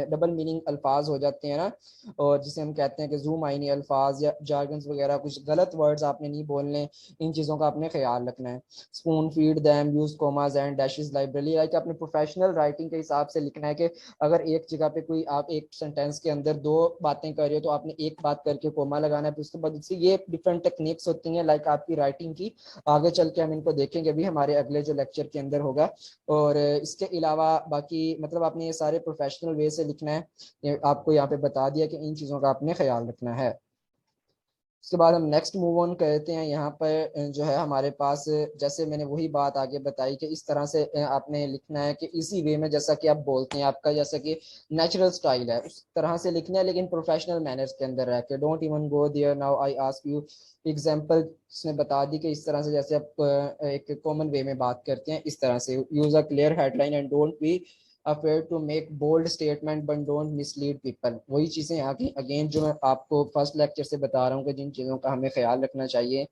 डबल मीनिंग अल्फाज हो जाते हैं ना, और जिसे हम कहते हैं कि जू माइनी अल्फाज या जार्गन्स वगैरह, कुछ गलत वर्ड्स आपने नहीं बोलने। इन चीज़ों का आपने ख्याल रखना है। Spoon feed them, use commas and dashes library, like अपने प्रोफेशनल राइटिंग के हिसाब से लिखना है कि अगर एक जगह पे कोई आप एक सेंटेंस के अंदर दो बातें कर रहे हो, तो आपने एक बात करके कोमा लगाना है। फिर उसके बाद इससे ये डिफरेंट टेक्निक्स होती हैं लाइक आपकी राइटिंग की। आगे चल के हम इनको देखेंगे अभी हमारे अगले जो लेक्चर के अंदर होगा। और इसके अलावा बाकी मतलब आपने ये सारे प्रोफेशनल वे से लिखना है। आपको यहाँ पे बता दिया कि इन चीज़ों का आपने ख्याल रखना है। उसके बाद हम नेक्स्ट मूव ऑन करते हैं। यहाँ पर जो है हमारे पास, जैसे मैंने वही बात आगे बताई कि इस तरह से आपने लिखना है कि इसी वे में जैसा कि आप बोलते हैं, आपका जैसा कि नेचुरल स्टाइल है उस तरह से लिखना है, लेकिन प्रोफेशनल मैनर्स के अंदर रह के। Don't even go there now I ask you, example ने बता दी कि इस तरह से जैसे आप एक कॉमन वे में बात करते हैं, इस तरह से use a clear headline and don't be afraid to make bold statement but don't mislead people। वही चीजें आगे अगेन जो मैं आपको फर्स्ट लेक्चर से बता रहा हूँ कि जिन चीजों का हमें ख्याल रखना चाहिए।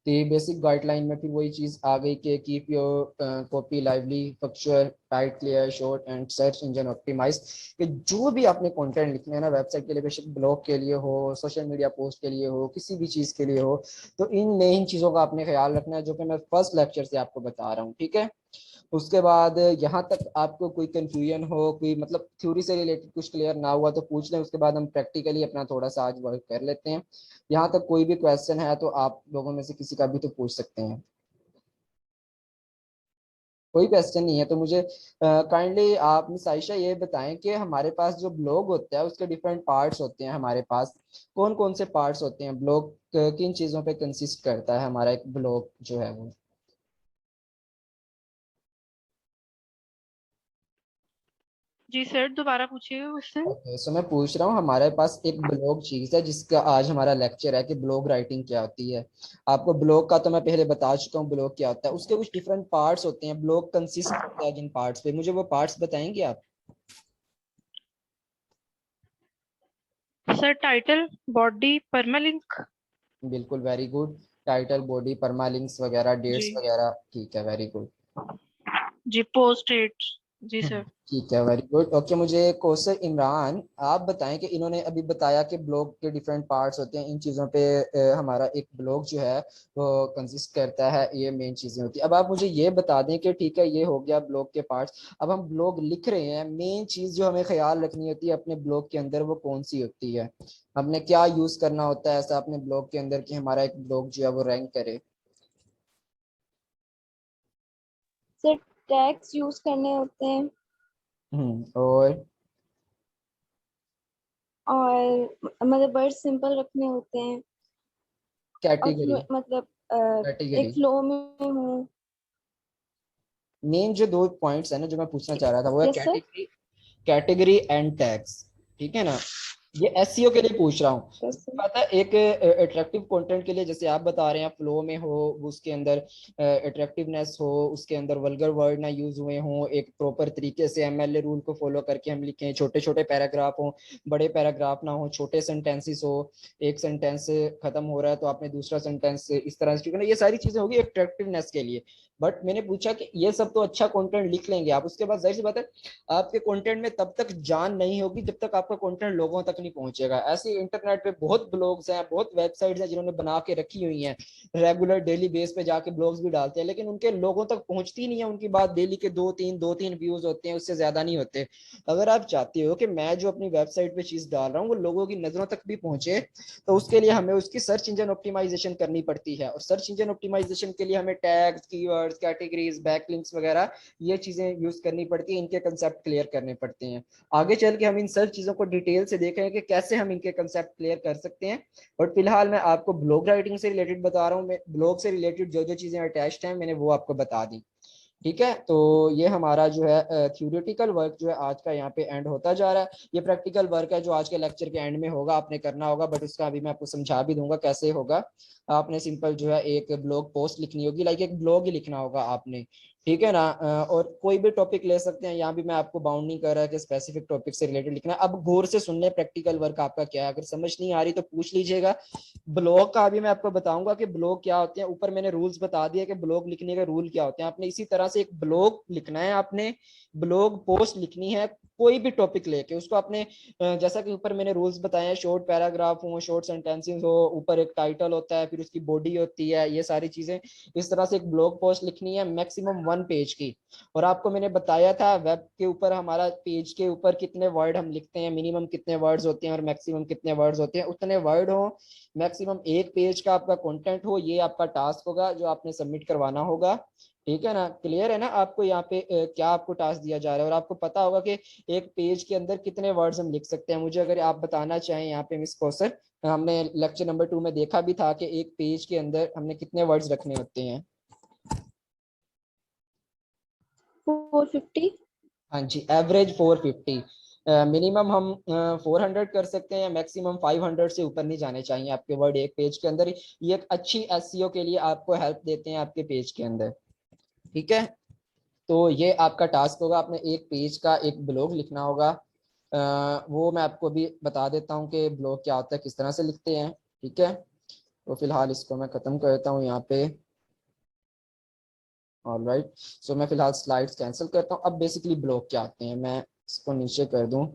तो ये बेसिक गाइडलाइन में फिर वही चीज आ गई कि keep your copy lively, factual, tight, clear, short and search engine optimise. कि जो भी आपने कंटेंट लिखना है ना वेबसाइट के लिए, बेशक ब्लॉग के लिए हो, सोशल मीडिया पोस्ट के लिए हो, किसी भी चीज के लिए हो, तो इन मेन चीजों का आपने ख्याल रखना है जो कि मैं फर्स्ट लेक्चर से आपको बता रहा हूँ, ठीक है। उसके बाद यहाँ तक आपको कोई कंफ्यूजन हो, कोई मतलब थ्योरी से रिलेटेड कुछ क्लियर ना हुआ तो पूछ लें। उसके बाद हम प्रैक्टिकली अपना थोड़ा सा आज वर्क कर लेते हैं। यहाँ तक कोई भी क्वेश्चन है तो आप लोगों में से किसी का भी तो पूछ सकते हैं। कोई क्वेश्चन नहीं है तो मुझे काइंडली आप मिस आयशा ये बताएं कि हमारे पास जो ब्लॉग होता है उसके डिफरेंट पार्ट्स होते हैं हमारे पास, कौन कौन से पार्ट्स होते हैं ब्लॉग, किन चीज़ों पे कंसिस्ट करता है हमारा एक ब्लॉग जो है वो। जी सर, दोबारा पूछिएगा क्वेश्चन। ओके, सो मैं पूछ रहा हूँ हमारे पास एक ब्लॉग चीज है जिसका आज हमारा लेक्चर है कि ब्लॉग राइटिंग क्या होती है। आपको ब्लॉग का तो मैं पहले बता चुका हूँ ब्लॉग क्या होता है, उसके कुछ डिफरेंट पार्ट्स होते हैं, ब्लॉग कंसिस्ट होता है जिन पार्ट्स पे, मुझे वो पार्ट्स बताएंगे आप। Sir, title, body, permalink. बिल्कुल, very good. Title, body, permalinks वगैरह, जी। डेट्स वगैरह, ठीक है, वेरी गुड। जी, पोस्ट डेट। जी सर। ठीक है, वेरी गुड। ओके, मुझे कौसर इमरान आप बताएं कि इन्होंने अभी बताया कि ब्लॉग के डिफरेंट पार्ट्स होते हैं, इन चीज़ों पे हमारा एक ब्लॉग जो है वो कंसिस्ट करता है, ये मेन चीज़ें होती है। अब आप मुझे ये बता दें कि ठीक है ये हो गया ब्लॉग के पार्ट्स, अब हम ब्लॉग लिख रहे हैं, मेन चीज़ जो हमें ख्याल रखनी होती है अपने ब्लॉग के अंदर वो कौन सी होती है? हमने क्या यूज़ करना होता है ऐसा अपने ब्लॉग के अंदर कि हमारा एक ब्लॉग जो है वो रैंक करे? सर टैग्स यूज करने होते हैं और और मतलब वर्ड सिंपल रखने होते हैं और कैटेगरी? मतलब कैटेगरी एक फ्लो में हूँ। मेन जो दो पॉइंट्स है ना जो मैं पूछना चाह रहा था वो है yes sir. Category, category and tags. ठीक है ना, ये एसईओ के लिए पूछ रहा हूँ। Yes sir. पता है एक अट्रैक्टिव कंटेंट के लिए जैसे आप बता रहे हैं फ्लो में हो, उसके अंदर अट्रैक्टिवनेस हो, उसके अंदर वल्गर वर्ड ना यूज हुए हों, एक प्रॉपर तरीके से एमएलए रूल को फॉलो करके हम लिखें, छोटे छोटे पैराग्राफ हो, बड़े पैराग्राफ ना हो, छोटे सेंटेंसेस हो, एक सेंटेंस खत्म हो रहा है तो आपने दूसरा सेंटेंस इस तरह से, ठीक है ना, ये सारी चीजें होगी अट्रैक्टिवनेस के लिए। बट मैंने पूछा कि ये सब तो अच्छा कंटेंट लिख लेंगे आप, उसके बाद जाहिर सी बात है आपके कंटेंट में तब तक जान नहीं होगी जब तक आपका कंटेंट लोगों तक नहीं पहुंचेगा। ऐसे इंटरनेट पे बहुत ब्लॉग्स हैं, बहुत वेबसाइट्स हैं जिन्होंने बना के रखी हुई हैं, रेगुलर डेली बेस पे जाके ब्लॉग्स भी डालते हैं, लेकिन उनके लोगों तक पहुंचती नहीं है उनकी बात। डेली के दो तीन व्यूज होते हैं, उससे ज्यादा नहीं होते। अगर आप चाहते हो कि मैं जो अपनी वेबसाइट पे चीज डाल रहा हूँ वो लोगों की नजरों तक भी पहुंचे, तो उसके लिए हमें उसकी सर्च इंजन ऑप्टिमाइजेशन करनी पड़ती है। और सर्च इंजन ऑप्टिमाइजेशन के लिए हमें टैग्स, कीवर्ड्स, कैटेगरीज, बैकलिंक्स वगैरह ये चीजें यूज करनी पड़ती है, इनके कंसेप्ट क्लियर करने पड़ते हैं। आगे चल के हम इन सब चीजों को डिटेल से देखेंगे कि कैसे हम इनके कंसेप्ट क्लियर कर सकते हैं। बट फिलहाल मैं आपको ब्लॉग राइटिंग से रिलेटेड बता रहा हूँ, मैं ब्लॉग से रिलेटेड जो जो चीजें अटैच्ड हैं मैंने वो आपको बता दी। ठीक है, तो ये हमारा जो है थ्योरेटिकल वर्क जो है आज का यहाँ पे एंड होता जा रहा है। ये प्रैक्टिकल वर्क है जो आज के लेक्चर के एंड में होगा, आपने करना होगा, बट उसका अभी मैं आपको समझा भी दूंगा कैसे होगा। आपने सिंपल जो है एक ब्लॉग पोस्ट लिखनी होगी, लाइक एक ब्लॉग ही लिखना होगा आपने। ठीक है ना, और कोई भी टॉपिक ले सकते हैं, यहाँ भी मैं आपको बाउंड नहीं कर रहा कि स्पेसिफिक टॉपिक से रिलेटेड लिखना है। अब गौर से सुनने प्रैक्टिकल वर्क आपका क्या है, अगर समझ नहीं आ रही तो पूछ लीजिएगा। ब्लॉग का अभी मैं आपको बताऊंगा कि ब्लॉग क्या होते हैं, ऊपर मैंने रूल्स बता दिए कि ब्लॉग लिखने के रूल क्या होते हैं। आपने इसी तरह से एक ब्लॉग लिखना है, आपने ब्लॉग पोस्ट लिखनी है, कोई भी टॉपिक लेके उसको आपने जैसा कि ऊपर मैंने रूल्स बताए हैं, शॉर्ट पैराग्राफ हो, शॉर्ट सेंटेंसेस हो, ऊपर एक टाइटल होता है, फिर उसकी बॉडी होती है, ये सारी चीजें। इस तरह से एक ब्लॉग पोस्ट लिखनी है मैक्सिमम 1 पेज की। और आपको मैंने बताया था वेब के ऊपर हमारा पेज के ऊपर कितने वर्ड हम लिखते हैं, मिनिमम कितने वर्ड्स होते हैं और मैक्सिमम कितने वर्ड्स होते हैं, उतने वर्ड हो, मैक्सिमम 1 पेज का आपका कंटेंट हो, ये आपका टास्क होगा जो आपने सबमिट करवाना होगा। ठीक है ना, क्लियर है ना आपको यहाँ पे क्या आपको टास्क दिया जा रहा है, और आपको पता होगा कि एक पेज के अंदर कितने वर्ड्स हम लिख सकते हैं। मुझे अगर आप बताना चाहें यहाँ पे मिस कौसर, हमने लेक्चर नंबर 2 में देखा भी था कि एक पेज के अंदर हमने कितने वर्ड्स रखने होते हैं? 450। हाँ जी, एवरेज 450। मिनिमम हम 400 कर सकते हैं, मैक्सिमम 500 से ऊपर नहीं जाने चाहिए आपके वर्ड एक पेज के अंदर। ये एक अच्छी एसईओ के लिए आपको हेल्प देते हैं आपके पेज के अंदर। ठीक है, तो ये आपका टास्क होगा, आपने एक पेज का एक ब्लॉग लिखना होगा। वो मैं आपको भी बता देता हूँ कि ब्लॉग क्या होता है, किस तरह से लिखते हैं। ठीक है, तो फिलहाल इसको मैं खत्म करता हूँ यहाँ पे। ऑलराइट, सो मैं फिलहाल स्लाइड्स कैंसिल करता हूँ। अब बेसिकली ब्लॉग क्या आते हैं, मैं इसको नीचे कर दूं।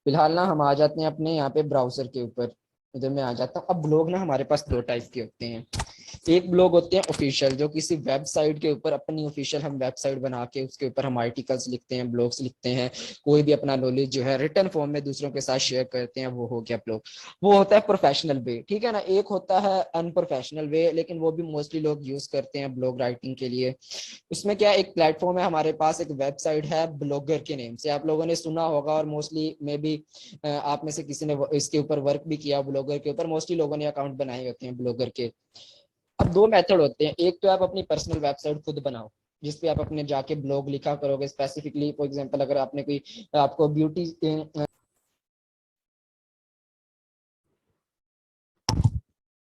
फिलहाल ना हम आ जाते हैं अपने यहाँ पे ब्राउजर के ऊपर, इधर मैं आ जाता हूँ। अब ब्लॉग ना हमारे पास दो टाइप के होते हैं। एक ब्लॉग होते हैं ऑफिशियल, जो किसी वेबसाइट के ऊपर अपनी ऑफिशियल हम वेबसाइट बना के उसके ऊपर हम आर्टिकल्स लिखते हैं, ब्लॉग्स लिखते हैं, कोई भी अपना नॉलेज जो है रिटर्न फॉर्म में दूसरों के साथ शेयर करते हैं, वो हो गया ब्लॉग। वो होता है प्रोफेशनल वे, ठीक है ना। एक होता है अनप्रोफेशनल वे, लेकिन वो भी मोस्टली लोग यूज करते हैं ब्लॉग राइटिंग के लिए। उसमें क्या, एक प्लेटफॉर्म है हमारे पास, एक वेबसाइट है ब्लॉगर के नेम से, आप लोगों ने सुना होगा, और मोस्टली में भी आप में से किसी ने इसके ऊपर वर्क भी किया, ब्लॉगर के ऊपर मोस्टली लोगों ने अकाउंट बनाए होते हैं ब्लॉगर के। अब दो मेथड होते हैं, एक तो आप अपनी पर्सनल वेबसाइट खुद बनाओ जिसपे आप अपने जाके ब्लॉग लिखा करोगे स्पेसिफिकली, फॉर एग्जांपल अगर आपने कोई, आपको ब्यूटी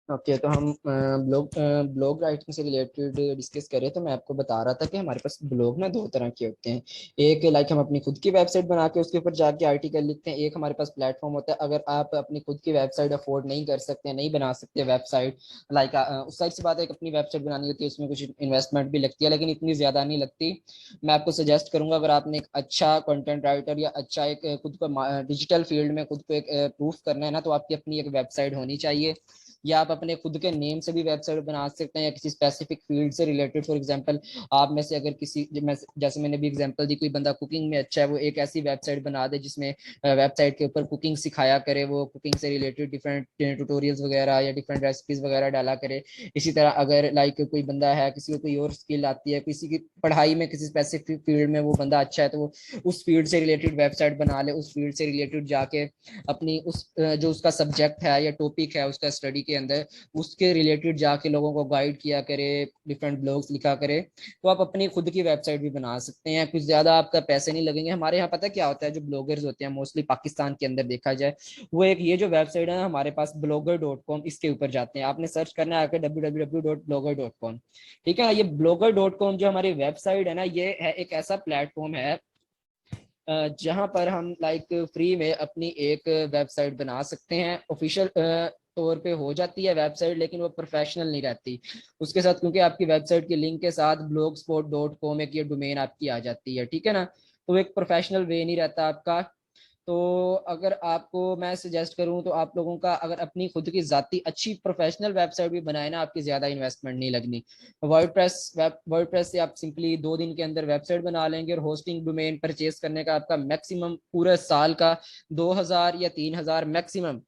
ओके तो हम ब्लॉग राइटिंग से रिलेटेड डिस्कस करें तो मैं आपको बता रहा था कि हमारे पास ब्लॉग ना दो तरह के होते हैं। एक लाइक हम अपनी खुद की वेबसाइट बना के उसके ऊपर जाके आर्टिकल लिखते हैं। एक हमारे पास प्लेटफॉर्म होता है, अगर आप अपनी खुद की वेबसाइट अफोर्ड नहीं कर सकते, नहीं बना सकते वेबसाइट, लाइक उस साइड से बात है, एक अपनी वेबसाइट बनानी होती है, उसमें कुछ इन्वेस्टमेंट भी लगती है लेकिन इतनी ज्यादा नहीं लगती। मैं आपको सजेस्ट करूंगा, अगर आपने एक अच्छा कंटेंट राइटर या अच्छा एक खुद को डिजिटल फील्ड में खुद को एक प्रूफ करना है ना, तो आपकी अपनी एक वेबसाइट होनी चाहिए। या आप अपने खुद के नेम से भी वेबसाइट बना सकते हैं या किसी स्पेसिफिक फील्ड से रिलेटेड। फॉर एग्जांपल आप में से अगर किसी जैसे मैंने भी एग्जांपल दी, कोई बंदा कुकिंग में अच्छा है, वो एक ऐसी वेबसाइट बना दे जिसमें वेबसाइट के ऊपर कुकिंग सिखाया करे, वो कुकिंग से रिलेटेड डिफरेंट ट्यूटोरियल्स वगैरह या डिफरेंट रेसिपीज वगैरह डाला करे। इसी तरह अगर लाइक कोई बंदा है, किसी को कोई और स्किल आती है, किसी की पढ़ाई में किसी स्पेसिफिक फील्ड में वो बंदा अच्छा है, तो वो उस फील्ड से रिलेटेड वेबसाइट बना ले, उस फील्ड से रिलेटेड जाके अपनी उस जो उसका सब्जेक्ट है या टॉपिक है उसका स्टडी के अंदर, उसके रिलेटेड जाके लोगों को गाइड किया करे, डिफरेंट ब्लॉग्स लिखा करे। तो आप अपनी खुद की वेबसाइट भी बना सकते हैं, कुछ ज्यादा आपका पैसे नहीं लगेंगे। हमारे यहाँ पता क्या होता है, जो ब्लॉगर्स होते हैं मोस्टली पाकिस्तान के अंदर देखा जाए, वो एक ये जो वेबसाइट है हमारे पास blogger.com, इसके ऊपर जाते हैं। आपने सर्च करना है आकर www.blogger.com। ठीक है ना। ये blogger.com जो हमारी वेबसाइट है ना, ये है एक ऐसा प्लेटफॉर्म है जहां पर हम लाइक फ्री में अपनी एक वेबसाइट बना सकते हैं। ऑफिशियल तौर पे हो जाती है वेबसाइट, लेकिन वो प्रोफेशनल नहीं रहती। उसके साथ क्योंकि आपकी वेबसाइट के लिंक के साथ blogspot.com एक ये डोमेन आपकी आ जाती है, ठीक है ना। तो एक प्रोफेशनल वे नहीं रहता आपका। तो अगर आपको मैं सजेस्ट करूं तो आप लोगों का अगर अपनी खुद की जाती अच्छी प्रोफेशनल वेबसाइट भी बनाए ना, आपकी ज्यादा इन्वेस्टमेंट नहीं लगनी। वर्डप्रेस से आप सिंपली 2 दिन के अंदर वेबसाइट बना लेंगे, और होस्टिंग डोमेन परचेज करने का आपका मैक्सिमम पूरे साल का 2,000 या 3,000 मैक्सिमम।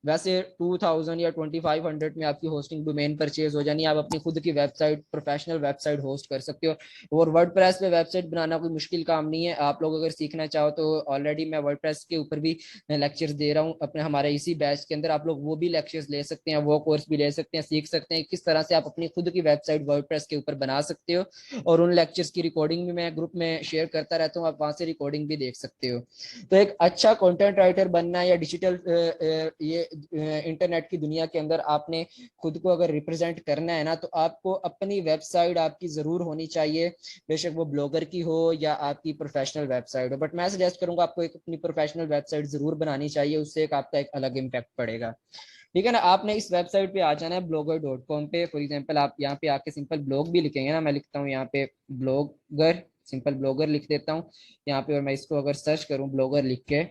वैसे 2,000 या 2,500 में आपकी होस्टिंग डोमेन परचेज हो जानी, आप अपनी खुद की वेबसाइट प्रोफेशनल वेबसाइट होस्ट कर सकते हो। और वर्डप्रेस पे वेबसाइट बनाना कोई मुश्किल काम नहीं है। आप लोग अगर सीखना चाहो तो ऑलरेडी मैं वर्डप्रेस के ऊपर भी लेक्चर्स दे रहा हूँ अपने हमारे इसी बैच के अंदर। आप लोग वो भी लेक्चर्स ले सकते हैं, वो कोर्स भी ले सकते हैं, सीख सकते हैं किस तरह से आप अपनी खुद की वेबसाइट वर्डप्रेस के ऊपर बना सकते हो। और उन लेक्चर्स की रिकॉर्डिंग भी मैं ग्रुप में शेयर करता रहता हूँ, आप वहां से रिकॉर्डिंग भी देख सकते हो। तो एक अच्छा कंटेंट राइटर बनना है या डिजिटल ये इंटरनेट की दुनिया के अंदर आपने खुद को अगर रिप्रेजेंट करना है ना, तो आपको अपनी वेबसाइट आपकी जरूर होनी चाहिए, बेशक वो ब्लॉगर की हो या आपकी प्रोफेशनल वेबसाइट हो। बट मैं सजेस्ट करूंगा आपको एक अपनी प्रोफेशनल वेबसाइट जरूर बनानी चाहिए, उससे एक आपका एक अलग इम्पैक्ट पड़ेगा। ठीक है ना। आपने इस वेबसाइट पे आ जाना है blogger.com पे। फॉर एग्जांपल आप यहाँ पे आके सिंपल ब्लॉग भी लिखेंगे ना, मैं लिखता हूँ यहाँ पे ब्लॉगर, सिंपल ब्लॉगर लिख देता हूँ यहाँ पे, और मैं इसको अगर सर्च करूँ ब्लॉगर लिख के,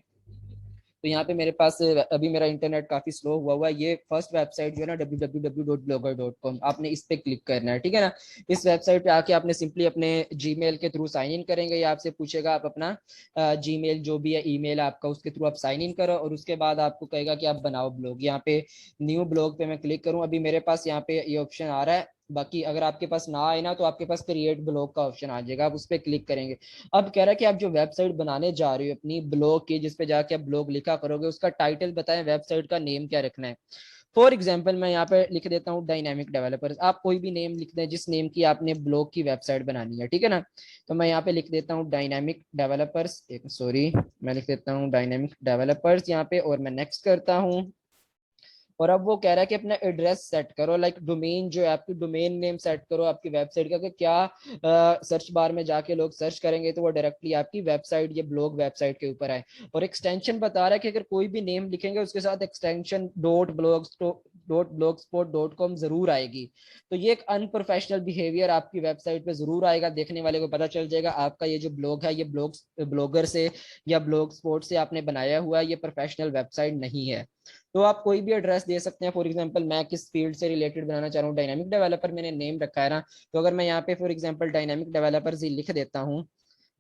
तो यहाँ पे मेरे पास अभी मेरा इंटरनेट काफी स्लो हुआ हुआ है। ये फर्स्ट वेबसाइट जो है ना www.blogger.com, आपने इस पे क्लिक करना है। ठीक है ना। इस वेबसाइट पे आके आपने सिंपली अपने जीमेल के थ्रू साइन इन करेंगे, या आपसे पूछेगा आप अपना जीमेल जो भी है ईमेल आपका, उसके थ्रू आप साइन इन करो, और उसके बाद आपको कहेगा कि आप बनाओ ब्लॉग। यहाँ पे न्यू ब्लॉग पे मैं क्लिक करूँ, अभी मेरे पास यहाँ पे ये ऑप्शन आ रहा है। बाकी अगर आपके पास ना आए ना, तो आपके पास क्रिएट ब्लॉग का ऑप्शन आ जाएगा, आप उस पर क्लिक करेंगे। अब कह रहा है कि आप जो वेबसाइट बनाने जा रहे हो अपनी ब्लॉग की, जिसपे जाके आप ब्लॉग लिखा करोगे, उसका टाइटल बताएं, वेबसाइट का नेम क्या रखना है। फॉर एग्जाम्पल मैं यहाँ पे लिख देता हूँ डायनामिक डेवलपर्स। आप कोई भी नेम लिख दें जिस नेम की आपने ब्लॉग की वेबसाइट बनानी है, ठीक है ना। तो मैं यहाँ पे लिख देता हूँ डायनामिक डेवलपर्स, एक सॉरी, मैं लिख देता हूँ डायनामिक डेवलपर्स यहाँ पे, और मैं नेक्स्ट करता हूँ। और अब वो कह रहा है कि अपना एड्रेस सेट करो, लाइक डोमेन जो है आपकी डोमेन नेम सेट करो आपकी वेबसाइट का, कि क्या सर्च बार में जाके लोग सर्च करेंगे तो वो डायरेक्टली आपकी वेबसाइट या ब्लॉग वेबसाइट के ऊपर आए। और एक्सटेंशन बता रहा है कि अगर कोई भी नेम लिखेंगे उसके साथ एक्सटेंशन .blogspot.com जरूर आएगी। तो ये एक अनप्रोफेशनल बिहेवियर आपकी वेबसाइट पे जरूर आएगा, देखने वाले को पता चल जाएगा आपका ये जो ब्लॉग है ये ब्लॉगर से या ब्लॉग स्पॉट से आपने बनाया हुआ है, ये प्रोफेशनल वेबसाइट नहीं है। तो आप कोई भी एड्रेस दे सकते हैं। फॉर एग्जांपल मैं किस फील्ड से रिलेटेड बनाना चाह रहा हूँ, डायनामिक डेवलपर मैंने नेम रखा है ना, तो अगर मैं यहाँ पे फॉर एग्जांपल डायनामिक डेवलपर्स ही लिख देता हूँ,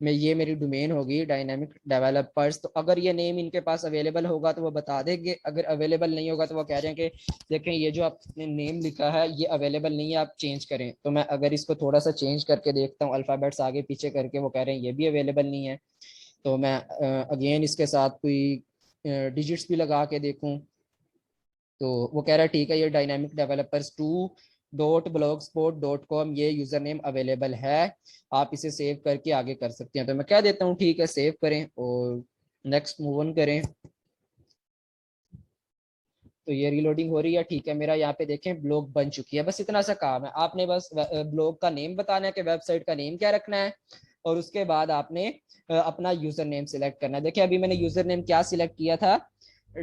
मैं ये मेरी डोमेन होगी डायनामिक डेवलपर्स, तो अगर ये नेम इनके पास अवेलेबल होगा तो वो बता देंगे, अगर अवेलेबल नहीं होगा तो वो कह रहे हैं कि देखें ये जो आपने नेम लिखा है ये अवेलेबल नहीं है, आप चेंज करें। तो मैं अगर इसको थोड़ा सा चेंज करके देखता हूँ, अल्फाबेट्स आगे पीछे करके, वो कह रहे हैं ये भी अवेलेबल नहीं है। तो मैं अगेन इसके साथ कोई डिजिट्स भी लगा के देखूं, तो वो कह रहा है ठीक है ये डायनामिक डेवलपर्स 2.blogspot.com ये यूजर नेम अवेलेबल है, आप इसे सेव करके आगे कर सकते हैं। तो मैं कह देता हूँ ठीक है सेव करें और नेक्स्ट मूव ऑन करें। तो ये रीलोडिंग हो रही है, ठीक है। मेरा यहाँ पे देखें ब्लॉग बन चुकी है। बस इतना सा काम है, आपने बस ब्लॉग का नेम बताना है कि वेबसाइट का नेम क्या रखना है, और उसके बाद आपने अपना यूजर नेम सिलेक्ट करना है। देखिए अभी मैंने यूजर नेम क्या सिलेक्ट किया था,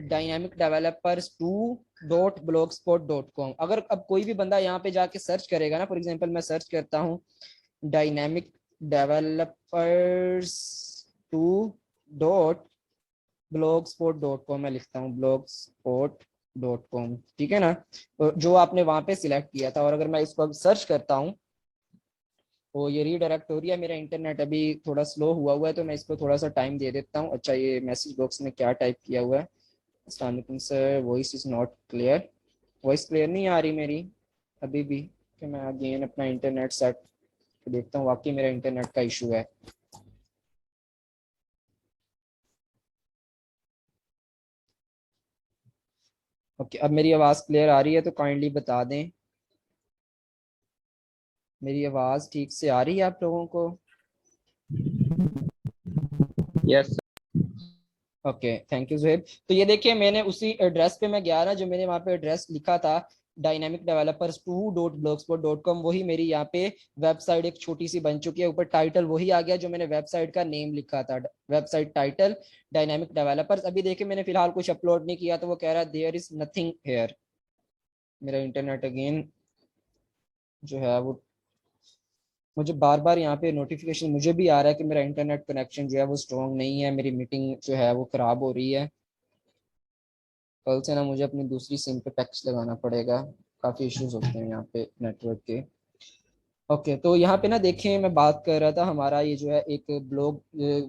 dynamicdevelopers2.blogspot.com। अगर अब कोई भी बंदा यहाँ पे जाके सर्च करेगा ना, फॉर एग्जांपल मैं सर्च करता हूँ डायनामिक डेवलपर्स 2.blogspot.com, मैं लिखता हूँ blogspot.com, ठीक है ना, तो जो आपने वहां पे सिलेक्ट किया था। और अगर मैं इसको अब सर्च करता हूँ तो ये रीडायरेक्ट हो रही है। मेरा इंटरनेट अभी थोड़ा स्लो हुआ है, तो मैं इसको थोड़ा सा टाइम दे देता हूँ। अच्छा, ये मैसेज बॉक्स में क्या टाइप किया हुआ है, अस्सलाम वालेकुम sir, voice is not clear. Voice clear नहीं आ रही मेरी अभी भी, कि मैं अगेन अपना इंटरनेट सेट देखता हूँ, वाकई मेरा इंटरनेट का इशू है। ओके, अब मेरी आवाज़ क्लियर आ रही है तो काइंडली बता दें। मेरी आवाज़ ठीक से आ रही है आप लोगों को? Yes. Okay, thank you Zuheb. तो ये देखिए मैंने उसी एड्रेस पे मैं गया ना, जो मैंने वहाँ पे एड्रेस लिखा था dynamicdevelopers2.blogspot.com, वही मेरी यहाँ पे वेबसाइट एक छोटी सी बन चुकी है। ऊपर टाइटल वही आ गया जो मैंने वेबसाइट का नेम लिखा था, वेबसाइट टाइटल डायनामिक डेवलपर्स। अभी देखिए मैंने फिलहाल कुछ अपलोड नहीं किया, तो वो कह रहा है देयर इज नथिंग हेयर। मेरा इंटरनेट अगेन जो है वो, मुझे बार बार यहाँ पे नोटिफिकेशन मुझे भी आ रहा है कि मेरा इंटरनेट कनेक्शन जो है वो स्ट्रॉन्ग नहीं है, मेरी मीटिंग जो है वो खराब हो रही है। कल से ना मुझे अपनी दूसरी सिम पे पैक्स लगाना पड़ेगा, काफ़ी इश्यूज होते हैं यहाँ पे नेटवर्क के। ओके, तो यहाँ पे ना देखिए मैं बात कर रहा था, हमारा ये जो है एक ब्लॉग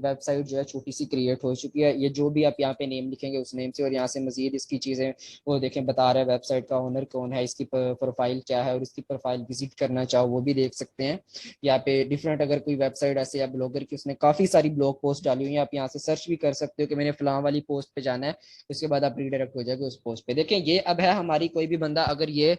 वेबसाइट जो है छोटी सी क्रिएट हो चुकी है। ये जो भी आप यहाँ पे नेम लिखेंगे उस नेम से, और यहाँ से मजीद इसकी चीज़ें वो देखें बता रहा है, वेबसाइट का ओनर कौन है, इसकी प्रोफाइल क्या है, और इसकी प्रोफाइल विजिट करना चाहो वो भी देख सकते हैं। यहाँ पे डिफरेंट अगर कोई वेबसाइट ऐसे या ब्लॉगर की उसने काफ़ी सारी ब्लॉग पोस्ट डाली हुई है, आप यहाँ से सर्च भी कर सकते हो कि मैंने फलां वाली पोस्ट पे जाना है, उसके बाद आप रीडायरेक्ट हो जाएगा उस पोस्ट पे। देखें ये अब है हमारी, कोई भी बंदा अगर ये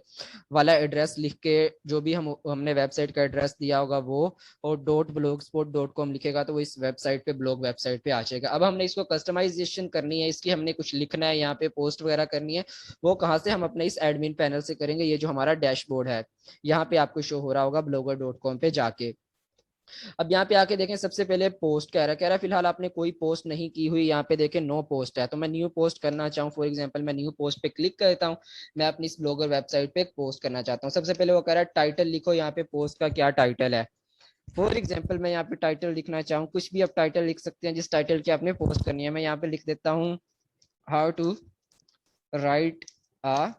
वाला एड्रेस लिख के, जो भी हमने वेबसाइट का एड्रेस दिया होगा वो, और .blogspot.com लिखेगा, तो वो इस वेबसाइट पे, ब्लॉग वेबसाइट पे आ जाएगा। अब हमने इसको कस्टमाइजेशन करनी है, इसकी हमने कुछ लिखना है, यहाँ पे पोस्ट वगैरह करनी है, वो कहाँ से, हम अपने इस एडमिन पैनल से करेंगे। ये जो हमारा डैशबोर्ड है यहाँ पे आपको शो हो रहा होगा blogger.com पे जाके। अब यहाँ पे आके देखें, सबसे पहले पोस्ट कह रहा है फिलहाल आपने कोई पोस्ट नहीं की हुई, यहाँ पे देखें नो पोस्ट है, तो मैं न्यू पोस्ट करना चाहूँ। फॉर एग्जांपल मैं न्यू पोस्ट पे क्लिक करता हूँ, मैं अपनी इस ब्लॉगर वेबसाइट पे एक पोस्ट करना चाहता हूँ। सबसे पहले वो कह रहा है टाइटल लिखो, यहाँ पे पोस्ट का क्या टाइटल है। फॉर एग्जाम्पल मैं यहाँ पे टाइटल लिखना चाहूँ, कुछ भी आप टाइटल लिख सकते हैं जिस टाइटल की आपने पोस्ट करनी है। मैं यहाँ पे लिख देता हूँ how to write a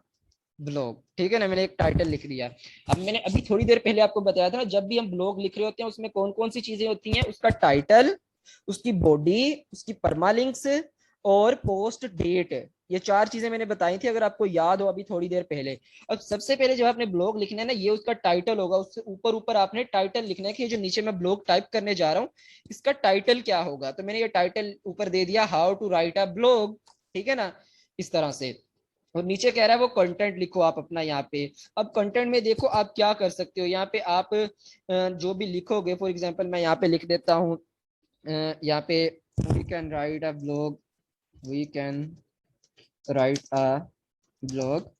blog, ठीक है ना, मैंने एक टाइटल लिख लिया। अब मैंने अभी थोड़ी देर पहले आपको बताया था ना, जब भी हम ब्लॉग लिख रहे होते हैं उसमें कौन कौन सी चीजें होती हैं, उसका टाइटल, उसकी बॉडी, उसकी परमालिंक्स और पोस्ट डेट, ये चार चीजें मैंने बताई थी, अगर आपको याद हो अभी थोड़ी देर पहले। अब सबसे पहले जब आपने ब्लॉग लिखना है ना, ये उसका टाइटल होगा, उससे ऊपर ऊपर आपने टाइटल लिखना है कि जो नीचे मैं ब्लॉग टाइप करने जा रहा हूँ इसका टाइटल क्या होगा। तो मैंने ये टाइटल ऊपर दे दिया how to write a blog, ठीक है ना, इस तरह से। और नीचे कह रहा है वो कंटेंट लिखो आप अपना यहाँ पे। अब कंटेंट में देखो आप क्या कर सकते हो, यहाँ पे आप जो भी लिखोगे, फॉर एग्जांपल मैं यहाँ पे लिख देता हूँ, यहाँ पे we can write a blog, we can write a blog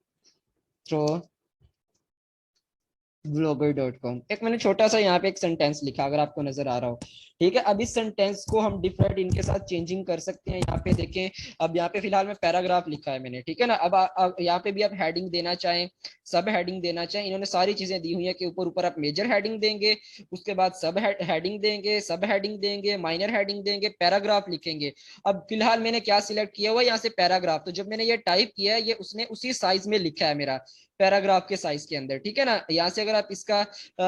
through blogger.com। एक मैंने छोटा सा यहाँ पे एक सेंटेंस लिखा, अगर आपको नजर आ रहा हो, ठीक है। अब इस सेंटेंस को हम डिफरेंट इनके साथ चेंजिंग कर सकते हैं। यहाँ पे देखें, अब यहाँ पे फिलहाल मैं पैराग्राफ लिखा है मैंने, ठीक है ना। अब यहाँ पे भी आप हेडिंग देना चाहें, सब हेडिंग देना चाहें, इन्होंने सारी चीजें दी हुई है कि ऊपर ऊपर आप मेजर हेडिंग देंगे, उसके बाद सब हेडिंग देंगे, सब हेडिंग देंगे, माइनर हेडिंग देंगे, पैराग्राफ लिखेंगे। अब फिलहाल मैंने क्या सिलेक्ट किया हुआ है, यहाँ से पैराग्राफ, तो जब मैंने ये टाइप किया है ये उसने उसी साइज में लिखा है मेरा, पैराग्राफ के साइज के अंदर, ठीक है ना। यहाँ से अगर आप इसका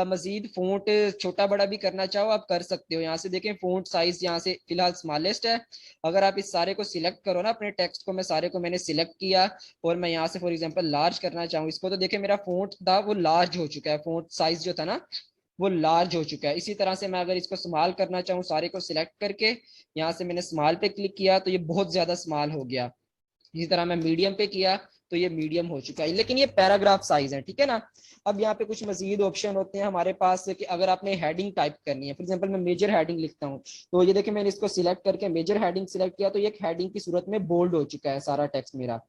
मजीद फोंट छोटा बड़ा भी करना चाहो आप कर सकते हो। यहाँ से देखें फोंट साइज यहाँ से फिलहाल स्मॉलेस्ट है। अगर आप इस सारे को सिलेक्ट करो ना, अपने टेक्स्ट को, मैं सारे को मैंने सिलेक्ट किया और मैं यहाँ से फॉर एग्जांपल लार्ज करना चाहूँ इसको, तो देखें मेरा फोंट था वो लार्ज हो चुका है, फोंट साइज जो था ना वो लार्ज हो चुका है। इसी तरह से मैं अगर इसको स्मॉल करना चाहूँ, सारे को सिलेक्ट करके यहाँ से मैंने स्मॉल पे क्लिक किया तो ये बहुत ज्यादा स्मॉल हो गया। इसी तरह मैं मीडियम पे किया तो ये मीडियम हो चुका है, लेकिन ये पैराग्राफ साइज है, ठीक है ना। अब यहाँ पे कुछ मजीद ऑप्शन होते हैं हमारे पास कि अगर आपने हेडिंग टाइप करनी है, फॉर एग्जांपल मैं मेजर हेडिंग लिखता हूँ, तो ये देखिए मैंने इसको सिलेक्ट करके मेजर हेडिंग सिलेक्ट किया, तो ये हेडिंग की सूरत में बोल्ड हो चुका है सारा टेक्स्ट मेरा।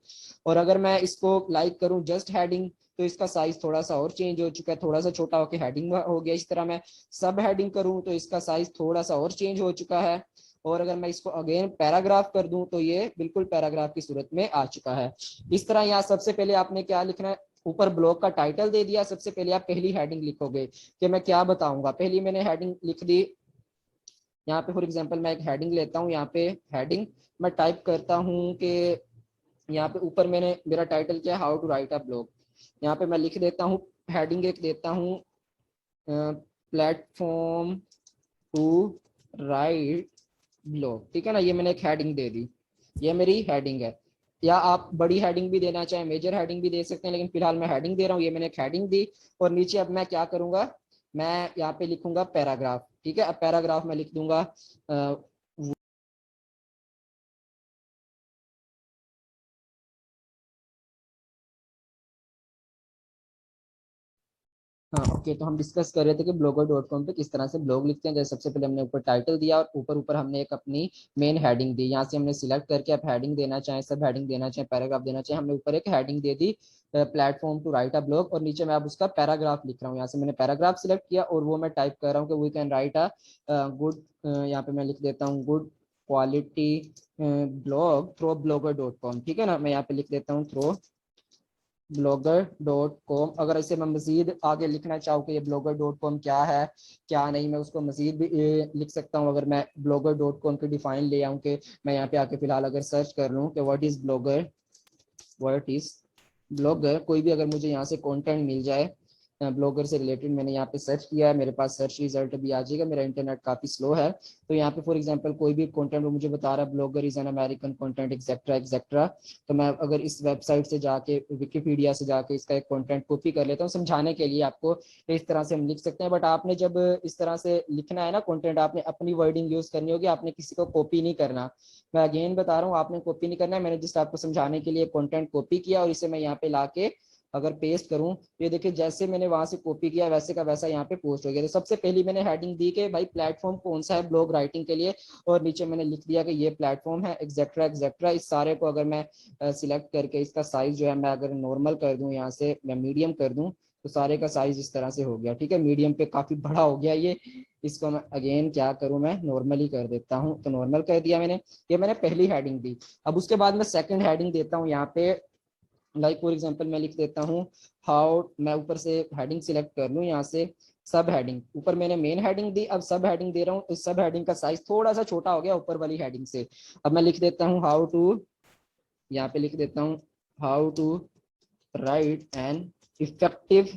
और अगर मैं इसको लाइक करूँ जस्ट हेडिंग, तो इसका साइज थोड़ा सा और चेंज हो चुका है, थोड़ा सा छोटा होकर हेडिंग हो गया। इस तरह मैं सब हेडिंग करूं तो इसका साइज थोड़ा सा और चेंज हो चुका है। और अगर मैं इसको अगेन पैराग्राफ कर दूं तो ये बिल्कुल पैराग्राफ की सूरत में आ चुका है। इस तरह यहाँ सबसे पहले आपने क्या लिखना है, ऊपर ब्लॉग का टाइटल दे दिया, सबसे पहले आप पहली हेडिंग लिखोगे कि मैं क्या बताऊंगा। पहली मैंने हेडिंग लिख दी, यहाँ पे फॉर एग्जांपल मैं एक हेडिंग लेता हूँ, यहाँ पे हेडिंग मैं टाइप करता हूँ कि यहाँ पे ऊपर मैंने मेरा टाइटल क्या है, how to write a blog. यहाँ पे मैं लिख देता हूँ, हेडिंग एक देता हूँ, प्लेटफॉर्म टू राइट ब्लॉग, ठीक है ना। ये मैंने एक हेडिंग दे दी, ये मेरी हेडिंग है। या आप बड़ी हेडिंग भी देना चाहें, मेजर हेडिंग भी दे सकते हैं, लेकिन फिलहाल मैं हेडिंग दे रहा हूँ। ये मैंने एक हेडिंग दी, और नीचे अब मैं क्या करूंगा, मैं यहाँ पे लिखूंगा पैराग्राफ, ठीक है। अब पैराग्राफ में लिख दूंगा हाँ ओके। तो हम डिस्कस कर रहे थे कि blogger.com पे किस तरह से ब्लॉग लिखते हैं। जैसे सबसे पहले हमने ऊपर टाइटल दिया और ऊपर ऊपर हमने एक अपनी मेन हेडिंग दी। यहाँ से हमने सिलेक्ट करके आप हेडिंग देना चाहें, सब हेडिंग देना चाहें, पैराग्राफ देना चाहें, हमने ऊपर एक हेडिंग दे दी platform to write a blog, और नीचे मैं अब उसका पैराग्राफ लिख रहा हूँ। यहाँ से मैंने पैराग्राफ सिलेक्ट किया और वो मैं टाइप कर रहा हूँ कि we can write a good, यहाँ पे मैं लिख देता हूँ good quality blog throw blogger.com, ठीक है ना। मैं यहाँ पे लिख देता हूँ थ्रो blogger.com। अगर इसे मैं मजीद आगे लिखना चाहूँ कि ये blogger.com क्या है क्या नहीं, मैं उसको मजीद भी लिख सकता हूँ। अगर मैं blogger.com की डिफाइन ले आऊँ कि मैं यहाँ पे आके फिलहाल अगर सर्च कर लूँ कि व्हाट इज ब्लॉगर, कोई भी अगर मुझे यहाँ से कंटेंट मिल जाए ब्लॉगर से रिलेटेड, मैंने यहाँ पे सर्च किया है, मेरे पास सर्च रिजल्ट भी आ जाएगा। मेरा इंटरनेट काफी स्लो है, तो यहाँ पे फॉर एग्जांपल कोई भी कंटेंट वो मुझे बता रहा है blogger is an American content etcetera etcetera, तो मैं अगर इस वेबसाइट से जाके विकिपीडिया से जाके इसका एक कंटेंट कॉपी कर लेता हूँ समझाने के लिए आपको। इस तरह से हम लिख सकते हैं, बट आपने जब इस तरह से लिखना है ना कंटेंट, आपने अपनी वर्डिंग यूज करनी होगी, आपने किसी को कॉपी नहीं करना। मैं अगेन बता रहा हूँ, आपने कॉपी नहीं करना है। मैंने जिस आपको समझाने के लिए कंटेंट कॉपी किया और इसे मैं यहाँ पे लाके अगर पेस्ट करूं, ये देखिए जैसे मैंने वहां से कॉपी किया वैसे का वैसा यहाँ पे पोस्ट हो गया। तो सबसे पहली मैंने हेडिंग दी कि भाई प्लेटफॉर्म कौन सा है ब्लॉग राइटिंग के लिए, और नीचे मैंने लिख दिया कि ये प्लेटफॉर्म है एक्सेट्रा एक्सेट्रा। इस सारे को अगर मैं सिलेक्ट करके इसका साइज जो है मैं अगर नॉर्मल कर दूं, यहाँ से मैं मीडियम कर दूं, तो सारे का साइज इस तरह से हो गया, ठीक है। मीडियम पे काफी बड़ा हो गया ये, इसको मैं अगेन क्या करूं, मैं नॉर्मल ही कर देता हूं। तो नॉर्मल कर दिया मैंने, ये मैंने पहली हेडिंग दी। अब उसके बाद मैं सेकंड हेडिंग देता हूं यहाँ पे, लाइक फॉर एग्जांपल मैं लिख देता हूँ हाउ, मैं ऊपर से हेडिंग सिलेक्ट कर लूँ यहाँ से सब हेडिंग, ऊपर मैंने मेन हेडिंग दी, अब सब हेडिंग दे रहा हूँ। इस सब हेडिंग का साइज थोड़ा सा छोटा हो गया ऊपर वाली हेडिंग से। अब मैं लिख देता हूँ हाउ टू, यहाँ पे लिख देता हूँ how to write an effective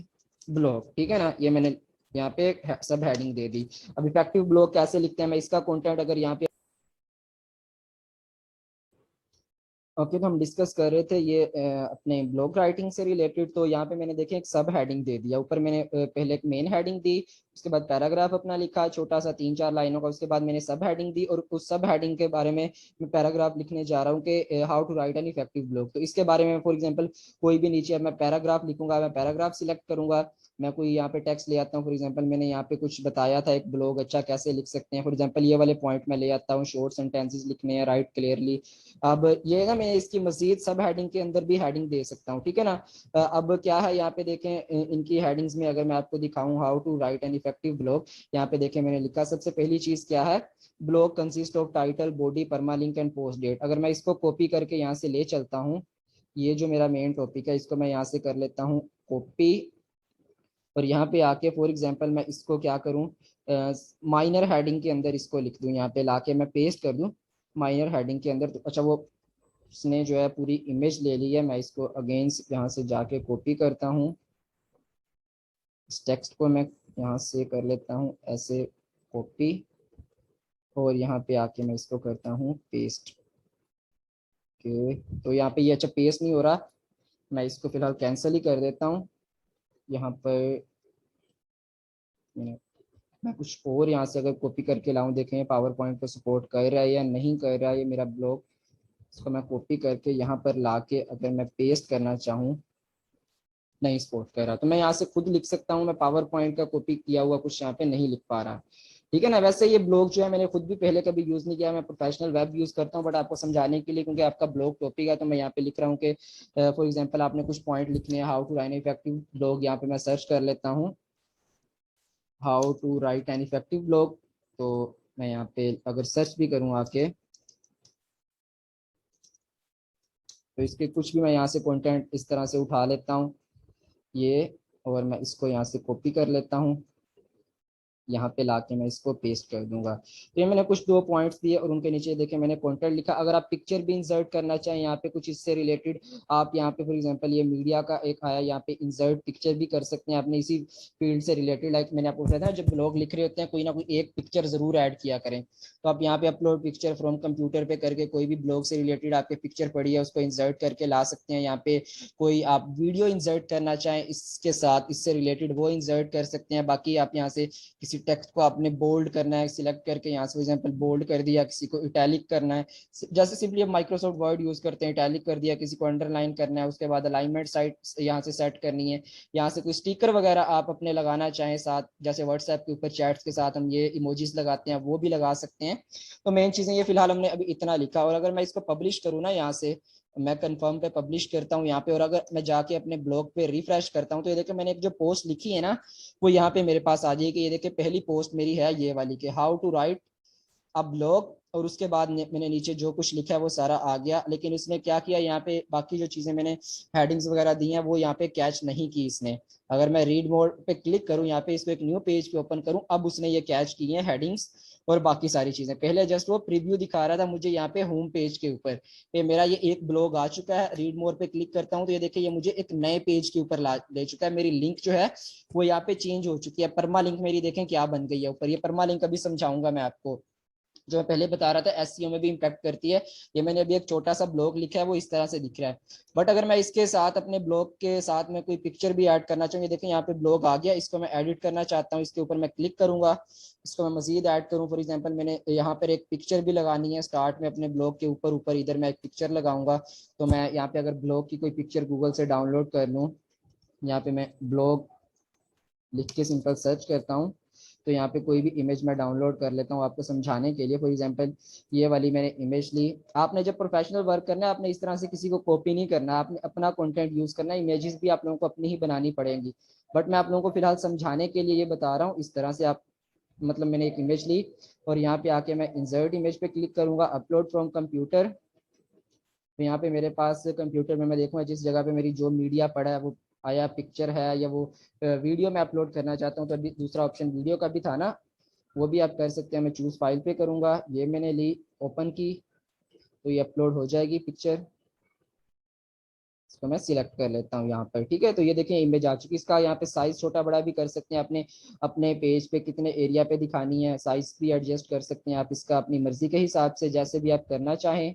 blog, ठीक है ना। ये मैंने यहाँ पे सब हेडिंग दे दी। अब इफेक्टिव ब्लॉग कैसे लिखते हैं, मैं इसका कंटेंट अगर यहाँ पे ओके, तो हम डिस्कस कर रहे थे ये अपने ब्लॉग राइटिंग से रिलेटेड। तो यहाँ पे मैंने देखे एक सब हेडिंग दे दिया, ऊपर मैंने पहले एक मेन हेडिंग दी, उसके बाद पैराग्राफ अपना लिखा छोटा सा 3-4 लाइनों का, उसके बाद मैंने सब हेडिंग दी, और उस सब हेडिंग के बारे में मैं पैराग्राफ लिखने जा रहा हूँ कि how to write an effective blog. तो इसके बारे में फॉर एग्जाम्पल कोई भी नीचे अब मैं पैराग्राफ लिखूंगा, मैं पैराग्राफ सिलेक्ट करूंगा, मैं कोई यहाँ पे टेक्स्ट ले आता हूँ। फॉर एग्जांपल मैंने यहाँ पे कुछ बताया था एक ब्लॉग अच्छा कैसे लिख सकते हैं, फॉर एग्जांपल ये वाले पॉइंट मैं ले आता हूँ, शॉर्ट सेंटेंसेस लिखने हैं, राइट क्लियरली। अब ये ना मैं इसकी मजीद सब हेडिंग के अंदर भी हेडिंग दे सकता हूँ, ठीक है ना। अब क्या है यहाँ पे देखें इनकी हेडिंग्स में अगर मैं आपको दिखाऊं how to write an effective blog, यहाँ पे देखें मैंने लिखा सबसे पहली चीज क्या है, blog consist of title body permalink and post date. अगर मैं इसको कॉपी करके यहाँ से ले चलता हूँ, ये जो मेरा मेन टॉपिक है इसको मैं यहाँ से कर लेता हूँ कॉपी, और यहाँ पे आके फॉर एग्जांपल मैं इसको क्या करूँ, माइनर हेडिंग के अंदर इसको लिख दूँ, यहाँ पे लाके मैं पेस्ट कर दूँ माइनर हेडिंग के अंदर। तो अच्छा वो उसने जो है पूरी इमेज ले ली है, मैं इसको अगेन यहाँ से जाके कॉपी करता हूँ, इस टेक्स्ट को मैं यहाँ से कर लेता हूँ ऐसे कॉपी, और यहाँ पे आके मैं इसको करता हूँ पेस्ट के। तो यहाँ पे ये अच्छा पेस्ट नहीं हो रहा, मैं इसको फिलहाल कैंसिल ही कर देता हूँ। यहाँ पर मैं कुछ और यहाँ से अगर कॉपी करके लाऊं, देखें पावर पॉइंट को सपोर्ट कर रहा है या नहीं कर रहा है ये मेरा ब्लॉग। इसको मैं कॉपी करके यहाँ पर लाके अगर मैं पेस्ट करना चाहूँ, नहीं सपोर्ट कर रहा, तो मैं यहाँ से खुद लिख सकता हूँ। मैं पावर पॉइंट का कॉपी किया हुआ कुछ यहाँ पे नहीं लिख पा रहा, ठीक है ना। वैसे ये ब्लॉग जो है मैंने खुद भी पहले कभी यूज नहीं किया, मैं प्रोफेशनल वेब यूज करता हूँ, बट आपको समझाने के लिए क्योंकि आपका ब्लॉग टॉपिक है तो मैं यहाँ पे लिख रहा हूँ कि फॉर एग्जांपल आपने कुछ पॉइंट लिखने हैं, how to write an effective blog. यहाँ पे मैं सर्च कर लेता हूँ how to write an effective blog, तो मैं यहाँ पे अगर सर्च भी करूँ आके, तो इसके कुछ भी मैं यहाँ से कंटेंट इस तरह से उठा लेता हूँ ये, और मैं इसको यहाँ से कॉपी कर लेता हूँ, यहाँ पे लाके मैं इसको पेस्ट कर दूंगा। तो ये मैंने कुछ 2 पॉइंट्स दिए और उनके नीचे देखे मैंने कंटेंट लिखा। अगर आप पिक्चर भी इंसर्ट करना चाहें यहाँ पे कुछ इससे रिलेटेड, आप यहाँ पे फॉर एग्जांपल ये मीडिया का एक आया, यहाँ पे इंसर्ट पिक्चर भी कर सकते हैं अपने इसी फील्ड से रिलेटेड। लाइक मैंने आपको बताया था जब ब्लॉग लिख रहे होते हैं कोई ना कोई एक पिक्चर जरूर ऐड किया करें, तो आप यहाँ पे अपलोड पिक्चर फ्रॉम कंप्यूटर पे करके कोई भी ब्लॉग से रिलेटेड आपके पिक्चर पड़ी है उसको इंसर्ट करके ला सकते हैं। यहाँ पे कोई आप वीडियो इंसर्ट करना चाहें इसके साथ, इससे रिलेटेड वो इंसर्ट कर सकते हैं। बाकी आप यहाँ से किसी टेक्स्ट को आपने बोल्ड करना है, सिलेक्ट करके यहाँ से फॉर एग्जांपल बोल्ड कर दिया, किसी को इटैलिक करना है, जैसे सिंपली आप माइक्रोसॉफ्ट वर्ड यूज करते हैं, इटैलिक कर दिया, किसी को अंडरलाइन करना है, उसके बाद अलाइनमेंट साइट यहाँ से सेट करनी है। यहाँ से कोई स्टिकर वगैरह आप अपने लगाना चाहें साथ, जैसे व्हाट्सएप के ऊपर चैट्स के साथ हम ये इमोजीज लगाते हैं वो भी लगा सकते हैं। तो मेन चीजें ये फिलहाल हमने अभी इतना लिखा, और अगर मैं इसको पब्लिश करूँ ना, यहाँ से मैं कंफर्म पे पब्लिश करता हूँ यहाँ पे, और अगर मैं जाके अपने ब्लॉग पे रिफ्रेश करता हूँ तो ये देखिए मैंने एक जो पोस्ट लिखी है ना वो यहाँ पे मेरे पास आ जाएगी। ये देखिए पहली पोस्ट मेरी है ये वाली के how to write a blog, और उसके बाद मैंने नीचे जो कुछ लिखा है वो सारा आ गया। लेकिन इसने क्या किया, यहाँ पे बाकी जो चीजें मैंने हेडिंग्स वगैरह दी हैं वो यहाँ पे कैच नहीं की इसने। अगर मैं रीड मोड पे क्लिक करूँ, यहाँ पे इसको एक न्यू पेज पे ओपन करूँ, अब उसने ये कैच की है हेडिंग्स और बाकी सारी चीजें। पहले जस्ट वो प्रीव्यू दिखा रहा था मुझे यहाँ पे होम पेज के ऊपर, ये मेरा ये एक ब्लॉग आ चुका है। रीड मोर पे क्लिक करता हूँ तो ये देखिए ये मुझे एक नए पेज के ऊपर ले चुका है। मेरी लिंक जो है वो यहाँ पे चेंज हो चुकी है, परमा लिंक मेरी देखें क्या बन गई है ऊपर। ये परमा लिंक अभी समझाऊंगा मैं आपको, जो मैं पहले बता रहा था एसईओ में भी इम्पैक्ट करती है। ये मैंने अभी एक छोटा सा ब्लॉग लिखा है वो इस तरह से दिख रहा है। बट अगर मैं इसके साथ अपने ब्लॉग के साथ में कोई पिक्चर भी ऐड करना चाहूँ, देखिए यहाँ पे ब्लॉग आ गया, इसको मैं एडिट करना चाहता हूँ, इसके ऊपर मैं क्लिक करूंगा, इसको मैं मजीद ऐड करूँ। फॉर एग्जाम्पल मैंने यहाँ पर एक पिक्चर भी लगानी है स्टार्ट में अपने ब्लॉग के ऊपर ऊपर इधर मैं एक पिक्चर लगाऊंगा। तो मैं यहाँ पे अगर ब्लॉग की कोई पिक्चर गूगल से डाउनलोड कर लूँ, यहाँ पे मैं ब्लॉग लिख के सिंपल सर्च करता हूँ, तो यहाँ पे कोई भी इमेज मैं डाउनलोड कर लेता हूँ आपको समझाने के लिए। फॉर एग्जांपल ये वाली मैंने इमेज ली। आपने जब प्रोफेशनल वर्क करना है आपने इस तरह से किसी को कॉपी नहीं करना, आपने अपना कंटेंट यूज करना है। इमेजेस भी आप लोगों को अपनी ही बनानी पड़ेंगी, बट मैं आप लोगों को फिलहाल समझाने के लिए ये बता रहा हूँ। इस तरह से आप मतलब मैंने एक इमेज ली और यहाँ पे आके मैं इंसर्ट इमेज पे क्लिक करूंगा, अपलोड फ्रॉम कंप्यूटर। तो यहाँ पे मेरे पास कंप्यूटर में मैं देखूंगा जिस जगह पे मेरी जो मीडिया पड़ा है वो आया पिक्चर है या वो वीडियो में अपलोड करना चाहता हूँ, तो अभी दूसरा ऑप्शन वीडियो का भी था ना, वो भी आप कर सकते हैं। मैं चूज फाइल पे करूंगा, ये मैंने ली, ओपन की, तो ये अपलोड हो जाएगी पिक्चर। इसको मैं सिलेक्ट कर लेता हूँ यहाँ पर, ठीक है। तो ये देखिए इमेज आ चुकी है। इसका यहाँ पे साइज छोटा बड़ा भी कर सकते हैं, अपने अपने पेज पे कितने एरिया पे दिखानी है साइज भी एडजस्ट कर सकते हैं आप इसका अपनी मर्जी के हिसाब से, जैसे भी आप करना चाहें,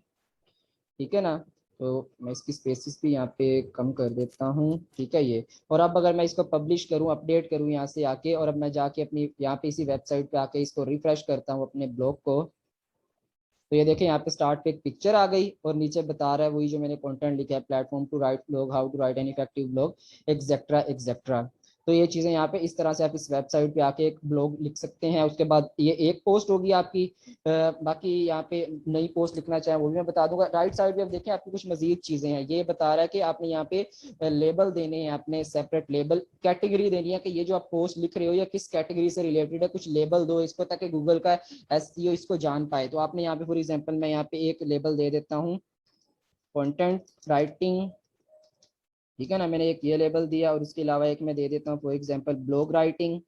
ठीक है ना। तो मैं इसकी स्पेसिस भी यहाँ पे कम कर देता हूँ, ठीक है ये। और अब अगर मैं इसको पब्लिश करूँ अपडेट करूँ यहाँ से आके, और अब मैं जाके अपनी यहाँ पे इसी वेबसाइट पे आके इसको रिफ्रेश करता हूँ अपने ब्लॉग को, तो ये देखें यहाँ पे स्टार्ट पे एक पिक्चर आ गई और नीचे बता रहा है वही जो मैंने कंटेंट लिखा है, platform to write blog, how to write an effective blog, etcetera etcetera. तो ये चीजें यहाँ पे इस तरह से आप इस वेबसाइट पे आके एक ब्लॉग लिख सकते हैं। उसके बाद ये एक पोस्ट होगी आपकी, बाकी यहाँ पे नई पोस्ट लिखना चाहें वो भी मैं बता दूंगा। राइट साइड पे आप देखें आपकी कुछ मजीद चीजें हैं, ये बता रहा है कि आपने यहाँ पे लेबल देने हैं, अपने सेपरेट लेबल, कैटेगरी देनी है कि ये जो आप पोस्ट लिख रहे हो या किस कैटेगरी से रिलेटेड है, कुछ लेबल दो इसको ताकि गूगल का एसईओ इसको जान पाए। तो आपने यहाँ पे फॉर एग्जांपल मैं यहाँ पे एक लेबल दे देता हूँ कंटेंट राइटिंग, ठीक है ना। मैंने एक ये लेबल दिया और इसके अलावा एक मैं दे देता हूँ फॉर एग्जांपल ब्लॉग राइटिंग।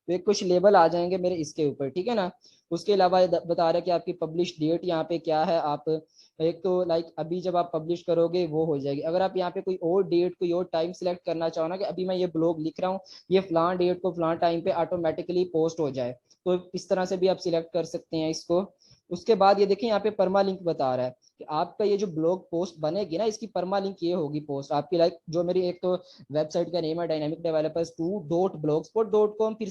तो एक कुछ लेबल आ जाएंगे मेरे इसके ऊपर, ठीक है ना। उसके अलावा बता रहा है कि आपकी पब्लिश डेट यहाँ पे क्या है। आप एक तो लाइक अभी जब आप पब्लिश करोगे वो हो जाएगी। अगर आप यहाँ पे कोई और डेट कोई और टाइम सिलेक्ट करना चाहो ना कि अभी मैं ये ब्लॉग लिख रहा हूँ ये फलां डेट को फलां टाइम पे ऑटोमेटिकली पोस्ट हो जाए, तो इस तरह से भी आप सिलेक्ट कर सकते हैं इसको। उसके बाद ये देखिए यहाँ पे परमा लिंक बता रहा है कि आपका ये जो ब्लॉग पोस्ट बनेगी ना इसकी परमा लिंक ये होगी पोस्ट आपकी, लाइक जो मेरी एक तो वेबसाइट का नेम है dynamic developers2.blogspot.com, फिर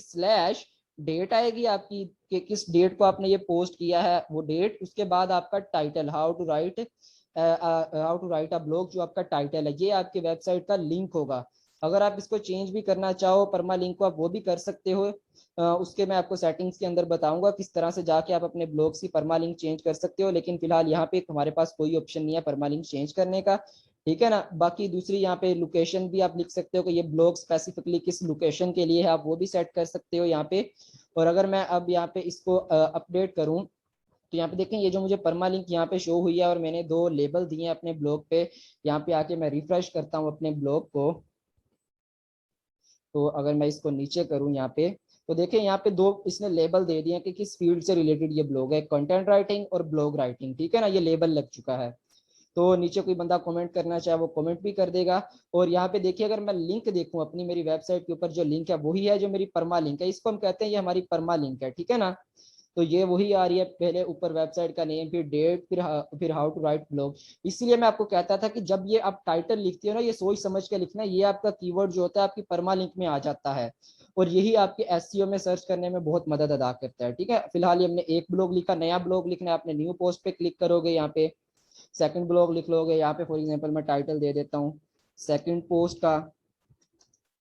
डेट आएगी आपकी कि किस डेट को आपने ये पोस्ट किया है, वो डेट, उसके बाद आपका title, how to write a blog, जो आपका टाइटल है, ये आपकी वेबसाइट का लिंक होगा। अगर आप इसको चेंज भी करना चाहो परमा लिंक को, आप वो भी कर सकते हो। उसके मैं आपको सेटिंग्स के अंदर बताऊंगा किस तरह से जाके आप अपने ब्लॉग्स की परमा लिंक चेंज कर सकते हो, लेकिन फिलहाल यहाँ पे हमारे पास कोई ऑप्शन नहीं है परमा लिंक चेंज करने का, ठीक है ना। बाकी दूसरी यहाँ पे लोकेशन भी आप लिख सकते हो कि ये ब्लॉग स्पेसिफिकली किस लोकेशन के लिए है, आप वो भी सेट कर सकते हो यहाँ पे। और अगर मैं अब यहाँ पे इसको अपडेट करूँ, तो यहाँ पे देखें ये जो मुझे परमा लिंक यहाँ पे शो हुई है और मैंने 2 लेबल दिए हैं अपने ब्लॉग पे। यहाँ पे आके मैं रिफ्रेश करता हूँ अपने ब्लॉग को, तो अगर मैं इसको नीचे करूँ यहाँ पे, तो देखें यहाँ पे 2 इसने लेबल दे दिए कि किस फील्ड से रिलेटेड ये ब्लॉग है, कंटेंट राइटिंग और ब्लॉग राइटिंग, ठीक है ना, ये लेबल लग चुका है। तो नीचे कोई बंदा कमेंट करना चाहे वो कमेंट भी कर देगा। और यहाँ पे देखिए अगर मैं लिंक देखूं अपनी, मेरी वेबसाइट के ऊपर जो लिंक है वही है जो मेरी परमा लिंक है, इसको हम कहते हैं ये हमारी परमा लिंक है, ठीक है ना। तो ये वही आ रही है, पहले ऊपर वेबसाइट का नेम, फिर डेट, फिर हाउ टू राइट ब्लॉग। इसलिए मैं आपको कहता था कि जब ये आप टाइटल लिखते हो ना, ये सोच समझ के लिखना, ये आपका कीवर्ड जो होता है आपकी परमा लिंक में आ जाता है, और यही आपके एसईओ में सर्च करने में बहुत मदद अदा करता है, ठीक है। फिलहाल ये हमने एक ब्लॉग लिखा, नया ब्लॉग लिखना है, आपने न्यू पोस्ट पे क्लिक करोगे, यहाँ पे सेकंड ब्लॉग लिख लोगे। यहाँ पे फॉर एग्जांपल मैं टाइटल दे देता हूँ सेकंड पोस्ट का,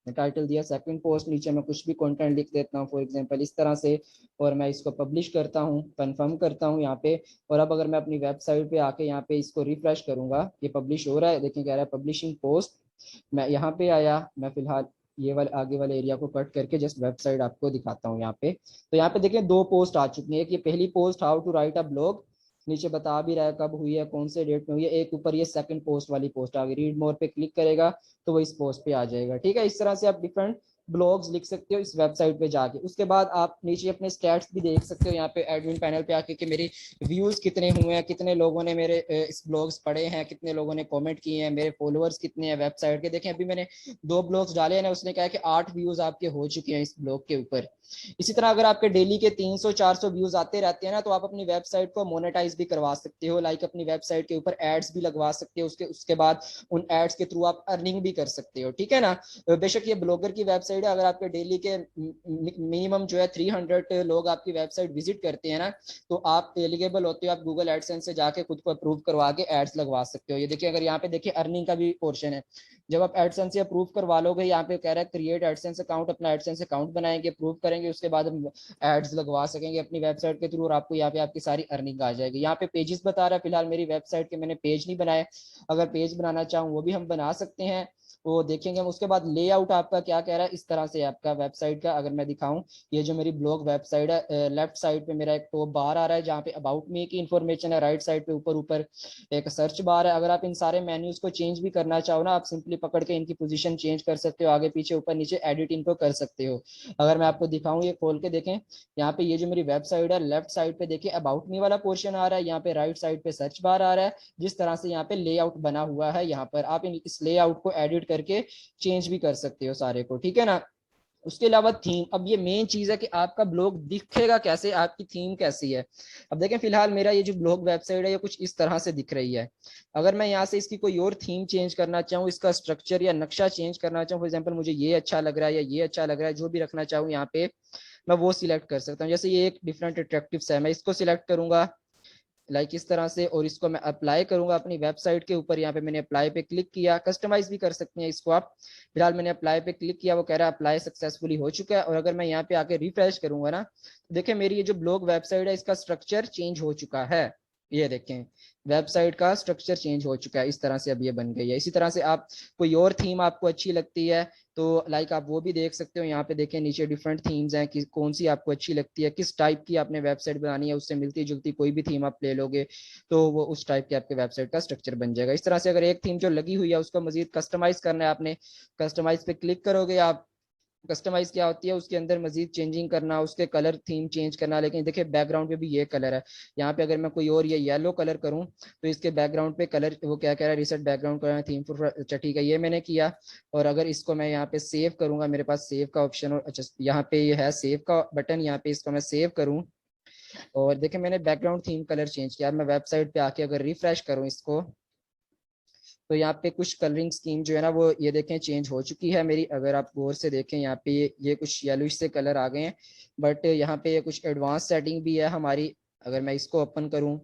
टाइटल दिया सेकंड पोस्ट, नीचे मैं कुछ भी कंटेंट लिख देता हूँ फॉर एग्जांपल इस तरह से, और मैं इसको पब्लिश करता हूँ, कंफर्म करता हूँ यहाँ पे। और अब अगर मैं अपनी वेबसाइट पे आके यहाँ पे इसको रिफ्रेश करूंगा, ये पब्लिश हो रहा है, देखिए कह रहा है पब्लिशिंग पोस्ट। मैं यहाँ पे आया, मैं फिलहाल ये वाले आगे वाले एरिया को कट करके जस्ट वेबसाइट आपको दिखाता हूँ यहाँ पे। तो यहाँ पे देखिए 2 पोस्ट आ चुकी हैं, एक ये पहली post how to write a blog, नीचे बता भी रहा है कब हुई है, कौन से डेट में हुई है, एक ऊपर ये सेकंड पोस्ट वाली पोस्ट आ गई, रीड मोर पे क्लिक करेगा तो वो इस पोस्ट पे आ जाएगा, ठीक है। इस तरह से आप डिफरेंट ब्लॉग्स लिख सकते हो इस वेबसाइट पे जाके। उसके बाद आप नीचे अपने स्टैट्स भी देख सकते हो यहाँ पे एडमिन पैनल पे आके कि मेरी व्यूज कितने हुए हैं, कितने लोगों ने मेरे इस ब्लॉग्स पढ़े हैं, कितने लोगों ने कमेंट किए हैं, मेरे फॉलोअर्स कितने हैं वेबसाइट के। देखें अभी मैंने 2 ब्लॉग्स डाले हैं ना, उसने कहा कि 8 व्यूज आपके हो चुके हैं इस ब्लॉग के ऊपर। इसी तरह अगर आपके डेली के 300-400 व्यूज आते रहते हैं ना, तो आप अपनी वेबसाइट को मोनेटाइज भी करवा सकते हो, लाइक अपनी वेबसाइट के ऊपर एड्स भी लगवा सकते हो, उसके बाद उन एड्स के थ्रू आप अर्निंग भी कर सकते हो, ठीक है ना। बेशक ये ब्लॉगर की वेबसाइट है, अगर आपके डेली के मिनिमम जो है 300 लोग आपकी वेबसाइट विजिट करते हैं ना, तो आप एलिजिबल होते हो, आप गूगल एडसेंस से जाके खुद को अप्रूव करवा के एड्स लगवा सकते हो। ये देखिए अगर यहाँ पे देखिए अर्निंग का भी पोर्शन है, जब आप एडसेंस से अप्रूव करवा लोगे, यहाँ पे कह रहा है क्रिएट एडसेंस अकाउंट, अपना एडसेंस अकाउंट बनाएंगे, अप्रूव करेंगे, उसके बाद हम एड्स लगवा सकेंगे अपनी वेबसाइट के थ्रू, और आपको यहाँ पे आपकी सारी अर्निंग आ जाएगी। यहाँ पे पेजेस बता रहा है, फिलहाल मेरी वेबसाइट के मैंने पेज नहीं बनाए, अगर पेज बनाना चाहूँ वो भी हम बना सकते हैं, वो देखेंगे हम। उसके बाद लेआउट आपका क्या कह रहा है, इस तरह से आपका वेबसाइट का अगर मैं दिखाऊं, ये जो मेरी ब्लॉग वेबसाइट है, लेफ्ट साइड पे मेरा एक टॉप बार आ रहा है जहाँ पे अबाउट मी की इन्फॉर्मेशन है, राइट साइड पे ऊपर ऊपर एक सर्च बार है। अगर आप इन सारे मेन्यूज को चेंज भी करना चाहो ना, आप सिंपली पकड़ के इनकी पोजीशन चेंज कर सकते हो, आगे पीछे ऊपर नीचे एडिट इनको कर सकते हो। अगर मैं आपको दिखाऊं, ये खोल के देखें, यहाँ पे ये जो मेरी वेबसाइट है लेफ्ट साइड पे देखिए अबाउट मी वाला पोर्शन आ रहा है, यहाँ पे राइट साइड पे सर्च बार आ रहा है, जिस तरह से यहाँ पे लेआउट बना हुआ है, यहाँ पर आप इस लेआउट को एडिट करके चेंज भी कर सकते हो सारे को, ठीक है ना। उसके अलावा थीम, अब ये मेन चीज है कि आपका ब्लॉग दिखेगा कैसे, आपकी थीम कैसी है। अब देखें फिलहाल मेरा ये जो ब्लॉग वेबसाइट है ये कुछ इस तरह से दिख रही है। अगर मैं यहाँ से इसकी कोई और थीम चेंज करना चाहूँ, इसका स्ट्रक्चर या नक्शा चेंज करना चाहूँ, फॉर एग्जाम्पल मुझे ये अच्छा लग रहा है या ये अच्छा लग रहा है, जो भी रखना चाहूँ यहाँ पे मैं वो सिलेक्ट कर सकता हूँ। जैसे ये एक डिफरेंट अट्रैक्टिव है, मैं इसको सिलेक्ट करूंगा लाइक इस तरह से, और इसको मैं अप्लाई करूंगा अपनी वेबसाइट के ऊपर। यहाँ पे मैंने अप्लाई पे क्लिक किया, कस्टमाइज भी कर सकते हैं इसको आप। फिलहाल मैंने अप्लाई पे क्लिक किया, वो कह रहा है अप्लाई सक्सेसफुली हो चुका है। और अगर मैं यहाँ पे आके रिफ्रेश करूंगा ना, तो देखिए मेरी ये जो ब्लॉग वेबसाइट है इसका स्ट्रक्चर चेंज हो चुका है, ये देखें वेबसाइट का स्ट्रक्चर चेंज हो चुका है, इस तरह से अब ये बन गई है। इसी तरह से आप कोई और थीम आपको अच्छी लगती है तो लाइक आप वो भी देख सकते हो। यहाँ पे देखें नीचे डिफरेंट थीम्स हैं कि कौन सी आपको अच्छी लगती है, किस टाइप की आपने वेबसाइट बनानी है, उससे मिलती जुलती कोई भी थीम आप ले लोगे तो वो उस टाइप के आपके वेबसाइट का स्ट्रक्चर बन जाएगा। इस तरह से अगर एक थीम जो लगी हुई है उसको मजीद कस्टमाइज करना है आपने, कस्टमाइज पे क्लिक करोगे आप। कस्टमाइज क्या होती है, उसके अंदर मजीद चेंजिंग करना, उसके कलर थीम चेंज करना। लेकिन देखिए बैकग्राउंड पे भी ये कलर है, यहाँ पे अगर मैं कोई और ये येलो कलर करूँ तो इसके बैकग्राउंड पे कलर वो क्या कह रहा है, reset background colour theme for, अच्छा ठीक है ये मैंने किया। और अगर इसको मैं यहाँ पे सेव करूंगा, मेरे पास सेव का ऑप्शन, और अच्छा यहाँ पे ये है सेव का बटन, यहाँ पे इसको मैं सेव करूँ, और देखिए मैंने बैकग्राउंड थीम कलर चेंज किया। मैं वेबसाइट पे आके अगर रिफ्रेश करूँ इसको, तो यहाँ पे कुछ कलरिंग स्कीम जो है ना वो ये देखें चेंज हो चुकी है मेरी। अगर आप गौर से देखें यहाँ पे ये कुछ येलोइश से कलर आ गए हैं, बट यहाँ पे ये कुछ एडवांस सेटिंग भी है हमारी। अगर मैं इसको ओपन करूँ,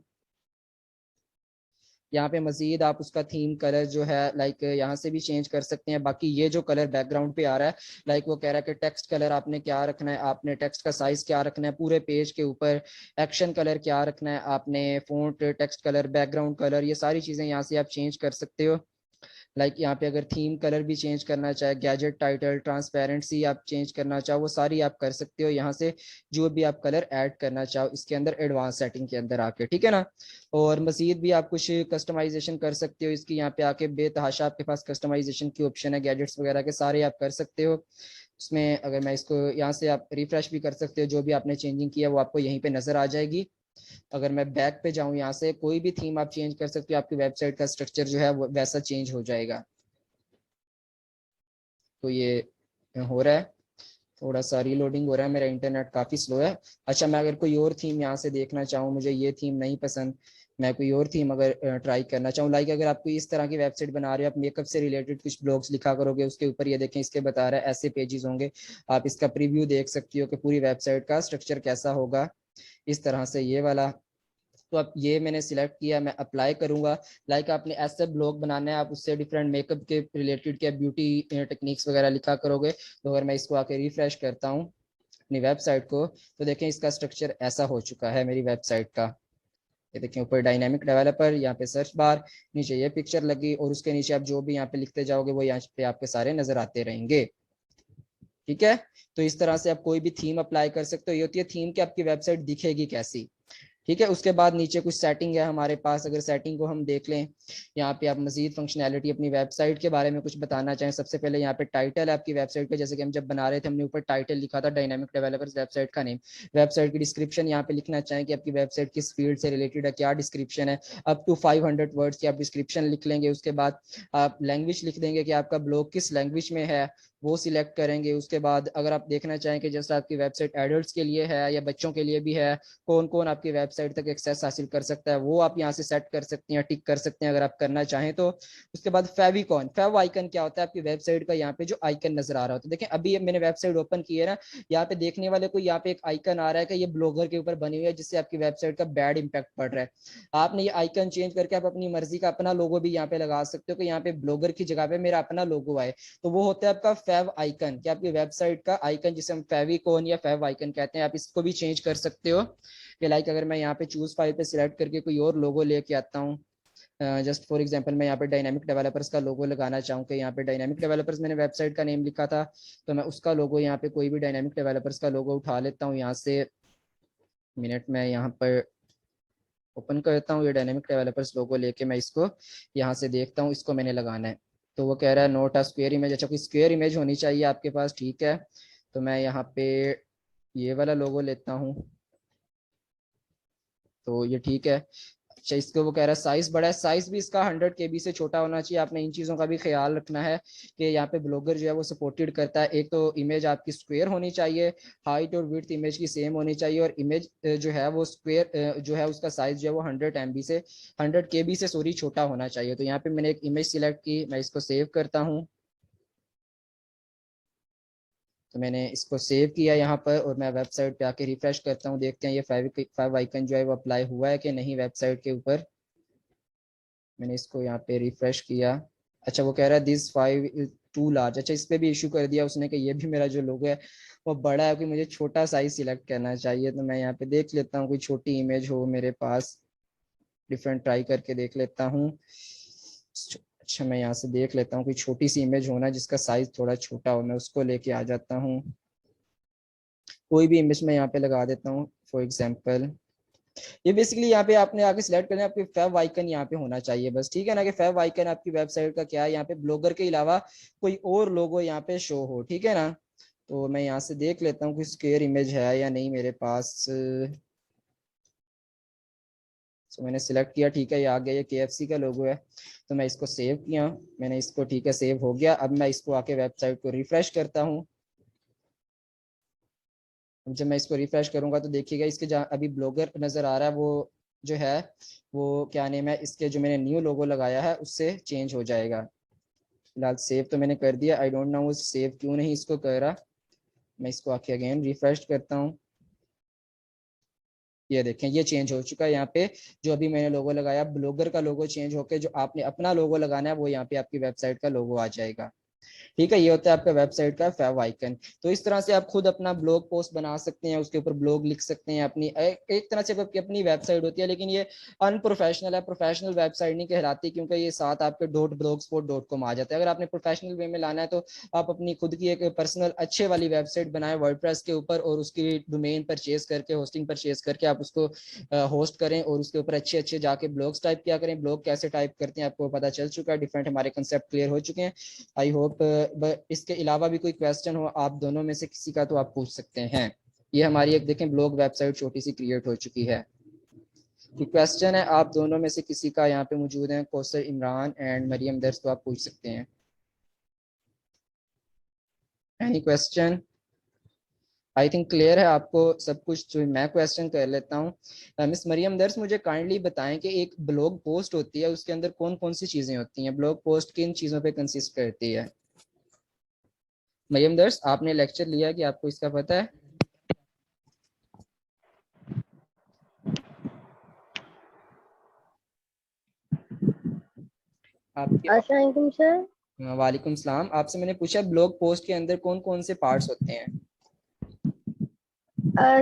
यहाँ पे मजीद आप उसका थीम कलर जो है लाइक यहाँ से भी चेंज कर सकते हैं। बाकी ये जो कलर बैकग्राउंड पे आ रहा है, लाइक वो कह रहा है कि टेक्स्ट कलर आपने क्या रखना है, आपने टेक्स्ट का साइज क्या रखना है पूरे पेज के ऊपर, एक्शन कलर क्या रखना है आपने, font, text colour, background colour, ये सारी चीजें यहाँ से आप चेंज कर सकते हो। लाइक यहाँ पे अगर थीम कलर भी चेंज करना चाहे, गैजेट टाइटल, ट्रांसपेरेंसी आप चेंज करना चाहो, वो सारी आप कर सकते हो यहाँ से। जो भी आप कलर ऐड करना चाहो इसके अंदर एडवांस सेटिंग के अंदर आके, ठीक है ना। और मजीद भी आप कुछ कस्टमाइजेशन कर सकते हो इसकी। यहाँ पे आके बेतहाशा आपके पास कस्टमाइजेशन की ऑप्शन है, गैजेट्स वगैरह के सारे आप कर सकते हो उसमें। अगर मैं इसको यहाँ से आप रिफ्रेश भी कर सकते हो, जो भी आपने चेंजिंग किया वो आपको यहीं पे नजर आ जाएगी। अगर मैं बैक पे जाऊं, यहाँ से कोई भी थीम आप चेंज कर सकते हो, आपकी वेबसाइट का स्ट्रक्चर जो है वो वैसा चेंज हो जाएगा। तो ये हो रहा है, थोड़ा सा रीलोडिंग हो रहा है, मेरा इंटरनेट काफ़ी स्लो है। अच्छा, मैं अगर कोई और थीम यहाँ से देखना चाहूँ, मुझे ये थीम नहीं पसंद, मैं कोई और थीम अगर ट्राई करना चाहूँ, लाइक अगर आप कोई इस तरह की वेबसाइट बना रहे हो, आप मेकअप से रिलेटेड कुछ ब्लॉग्स लिखा करोगे, उसके ऊपर ये देखें इसके बता रहा है ऐसे पेजेस होंगे, आप इसका प्रीव्यू देख सकती हो कि पूरी वेबसाइट का स्ट्रक्चर कैसा होगा इस तरह से, ये वाला। तो अब ये मैंने सिलेक्ट किया, मैं अप्लाई करूंगा। लाइक आपने ऐसे ब्लॉग बनाना है, आप उससे डिफरेंट मेकअप के रिलेटेड के ब्यूटी टेक्निक्स वगैरह लिखा करोगे। तो अगर मैं इसको आके रिफ्रेश करता हूँ अपनी वेबसाइट को, तो देखें इसका स्ट्रक्चर ऐसा हो चुका है मेरी वेबसाइट का। ये देखें ऊपर डायनामिक डेवलपर, यहाँ पे सर्च बार, नीचे ये पिक्चर लगी, और उसके नीचे आप जो भी यहाँ पे लिखते जाओगे वो यहाँ पे आपके सारे नजर आते रहेंगे, ठीक है। तो इस तरह से आप कोई भी थीम अप्लाई कर सकते हो। ये होती है थीम कि आपकी वेबसाइट दिखेगी कैसी, ठीक है। उसके बाद नीचे कुछ सेटिंग है हमारे पास, अगर सेटिंग को हम देख लें, यहाँ पे आप मजीद फंक्शनैलिटी अपनी वेबसाइट के बारे में कुछ बताना चाहें। सबसे पहले यहाँ पे टाइटल है आपकी वेबसाइट का, जैसे कि हम जब बना रहे थे हमने ऊपर टाइटल लिखा था डायनामिक डेवलपर्स वेबसाइट का नेम। वेबसाइट की डिस्क्रिप्शन यहाँ पे लिखना चाहें कि आपकी वेबसाइट किस फील्ड से रिलेटेड है, क्या डिस्क्रिप्शन है, अप टू 500 वर्ड्स की आप डिस्क्रिप्शन लिख लेंगे। उसके बाद आप लैंग्वेज लिख देंगे कि आपका ब्लॉग किस लैंग्वेज में है, वो सिलेक्ट करेंगे। उसके बाद अगर आप देखना चाहें कि जैसे आपकी वेबसाइट एडल्ट्स के लिए है या बच्चों के लिए भी है, कौन कौन आपकी वेबसाइट तक एक्सेस हासिल कर सकता है, वो आप यहाँ से सेट कर सकते हैं, टिक कर सकते हैं अगर आप करना चाहें तो। उसके बाद फेविकॉन, फेव आइकन क्या होता है, आपकी वेबसाइट का यहाँ पे जो आइकन नजर आ रहा होता है, देखें अभी मैंने वेबसाइट ओपन की है ना, यहाँ पे देखने वाले को यहाँ पे एक आइकन आ रहा है कि ये ब्लॉगर के ऊपर बनी हुई है, जिससे आपकी वेबसाइट का बैड इंपैक्ट पड़ रहा है। आपने ये आइकन चेंज करके आप अपनी मर्जी का अपना लोगो भी यहाँ पे लगा सकते हो कि यहाँ पे ब्लॉगर की जगह पे मेरा अपना लोगो आए। तो वो होता है आपका फेव आइकन, कि आपकी वेबसाइट का आइकन, जिसे हम फेविकॉन या फेव आइकन कहते हैं, आप इसको भी चेंज कर सकते हो। कि लाइक अगर मैं यहाँ पे चूज फाइल पे सिलेक्ट करके कोई और लोगो लेके आता हूँ, जस्ट फॉर एग्जांपल मैं यहाँ पे डायनामिक डेवलपर्स का लोगो लगाना चाहूँ, कि यहाँ पे डायनामिक डेवलपर्स मैंने वेबसाइट का नेम लिखा था, तो मैं उसका लोगो यहाँ पे कोई भी डायनामिक डेवलपर्स का लोगो उठा लेता हूँ यहाँ से। मिनट में यहाँ पर ओपन करता हूँ ये डायनामिक डेवलपर्स लोगो लेके, मैं इसको यहाँ से देखता हूँ, इसको मैंने लगाना है। तो वो कह रहा है नोट अ स्क्वायर इमेज, अच्छा कोई स्क्वायर इमेज होनी चाहिए आपके पास, ठीक है। तो मैं यहाँ पे ये वाला लोगो लेता हूँ, तो ये ठीक है। अच्छा, इसको वो कह रहा है साइज बड़ा है, साइज भी इसका 100 KB से छोटा होना चाहिए। आपने इन चीज़ों का भी ख्याल रखना है कि यहाँ पे ब्लॉगर जो है वो सपोर्टेड करता है। एक तो इमेज आपकी स्क्वायर होनी चाहिए, हाइट और विड्थ इमेज की सेम होनी चाहिए, और इमेज जो है वो स्क्वायर जो है उसका साइज जो है वो 100 MB से 100 KB से सॉरी छोटा होना चाहिए। तो यहाँ पे मैंने एक इमेज सिलेक्ट की, मैं इसको सेव करता हूँ। तो मैंने इसको सेव किया यहाँ पर, और मैं वेबसाइट पे आके रिफ्रेश करता हूँ, देखते हैं ये फाइव आइकन जो है वो अप्लाई हुआ है कि नहीं वेबसाइट के ऊपर। मैंने इसको यहाँ पे रिफ्रेश किया। अच्छा, वो कह रहा है दिस 5 इज टू लार्ज। अच्छा, इस पे भी इशू कर दिया उसने कि ये भी मेरा जो लोगो है वो बड़ा है, कि मुझे छोटा साइज सिलेक्ट करना चाहिए। तो मैं यहाँ पे देख लेता हूँ कोई छोटी इमेज हो मेरे पास, डिफरेंट ट्राई करके देख लेता हूँ। अच्छा, मैं यहाँ से देख लेता हूँ कोई छोटी सी इमेज होना जिसका साइज थोड़ा छोटा हो, मैं उसको लेके आ जाता हूँ। कोई भी इमेज मैं यहाँ पे लगा देता हूँ, फॉर एग्जाम्पल ये बेसिकली यहाँ पे आपने आके सिलेक्ट करना है, आपके फेव आइकन यहाँ पे होना चाहिए बस, ठीक है ना, कि फेव आइकन आपकी वेबसाइट का क्या है, यहाँ पे ब्लॉगर के अलावा कोई और लोगो यहाँ पे शो हो, ठीक है ना। तो मैं यहाँ से देख लेता हूँ कि स्क्वायर इमेज है या नहीं मेरे पास। तो मैंने सिलेक्ट किया, ठीक है, ये आ गया, ये KFC का लोगो है। तो मैं इसको सेव किया, मैंने इसको, ठीक है, सेव हो गया। अब मैं इसको आके वेबसाइट को रिफ्रेश करता हूँ। जब मैं इसको रिफ्रेश करूंगा तो देखिएगा इसके जहाँ अभी ब्लॉगर नजर आ रहा है वो जो है वो क्या नेम है इसके, जो मैंने न्यू लोगो लगाया है उससे चेंज हो जाएगा। फिलहाल सेव तो मैंने कर दिया, आई डोंट नो वो सेव क्यों नहीं इसको कर रहा। मैं इसको आके अगेन रिफ्रेश करता हूँ। ये देखें ये चेंज हो चुका है यहाँ पे। जो अभी मैंने लोगो लगाया ब्लॉगर का लोगो चेंज होकर जो आपने अपना लोगो लगाना है वो यहाँ पे आपकी वेबसाइट का लोगो आ जाएगा। ठीक है, ये होता है आपका वेबसाइट का फेव आइकन। तो इस तरह से आप खुद अपना ब्लॉग पोस्ट बना सकते हैं, उसके ऊपर ब्लॉग लिख सकते हैं। अपनी एक तरह से आपकी अपनी वेबसाइट होती है, लेकिन ये अनप्रोफेशनल है, प्रोफेशनल वेबसाइट नहीं कहलाती, क्योंकि ये साथ आपके .blogspot.com आ जाता है। अगर आपने प्रोफेशनल वे में लाना है तो आप अपनी खुद की एक पर्सनल अच्छे वाली वेबसाइट बनाए वर्डप्रेस के ऊपर, और उसकी डोमेन परचेज करके, होस्टिंग परचेज करके आप उसको होस्ट करें, और उसके ऊपर अच्छे अच्छे जाके ब्लॉग्स टाइप किया करें। ब्लॉग कैसे टाइप करते हैं आपको पता चल चुका है, डिफरेंट हमारे कंसेप्ट क्लियर हो चुके हैं। आई होप इसके अलावा भी कोई क्वेश्चन हो आप दोनों में से किसी का तो आप पूछ सकते हैं। ये हमारी एक देखें ब्लॉग वेबसाइट छोटी सी क्रिएट हो चुकी है। क्वेश्चन है आप दोनों में से किसी का यहाँ पे मौजूद है, कौसर इमरान एंड मरियम दर्स, तो आप पूछ सकते हैं। Any question? I think clear है आपको सब कुछ। जो मैं क्वेश्चन कर लेता हूँ। मिस मरियम दर्स मुझे काइंडली बताएं कि एक ब्लॉग पोस्ट होती है उसके अंदर कौन कौन सी चीजें होती हैं, ब्लॉग पोस्ट किन चीजों पे कंसिस्ट करती है? मरियम दर्स आपने लेक्चर लिया कि आपको इसका पता है? आपके अस्सलाम वालेकुम सर। वालेकुम सलाम। आपसे मैंने पूछा ब्लॉग पोस्ट के अंदर कौन कौन से पार्ट्स होते हैं?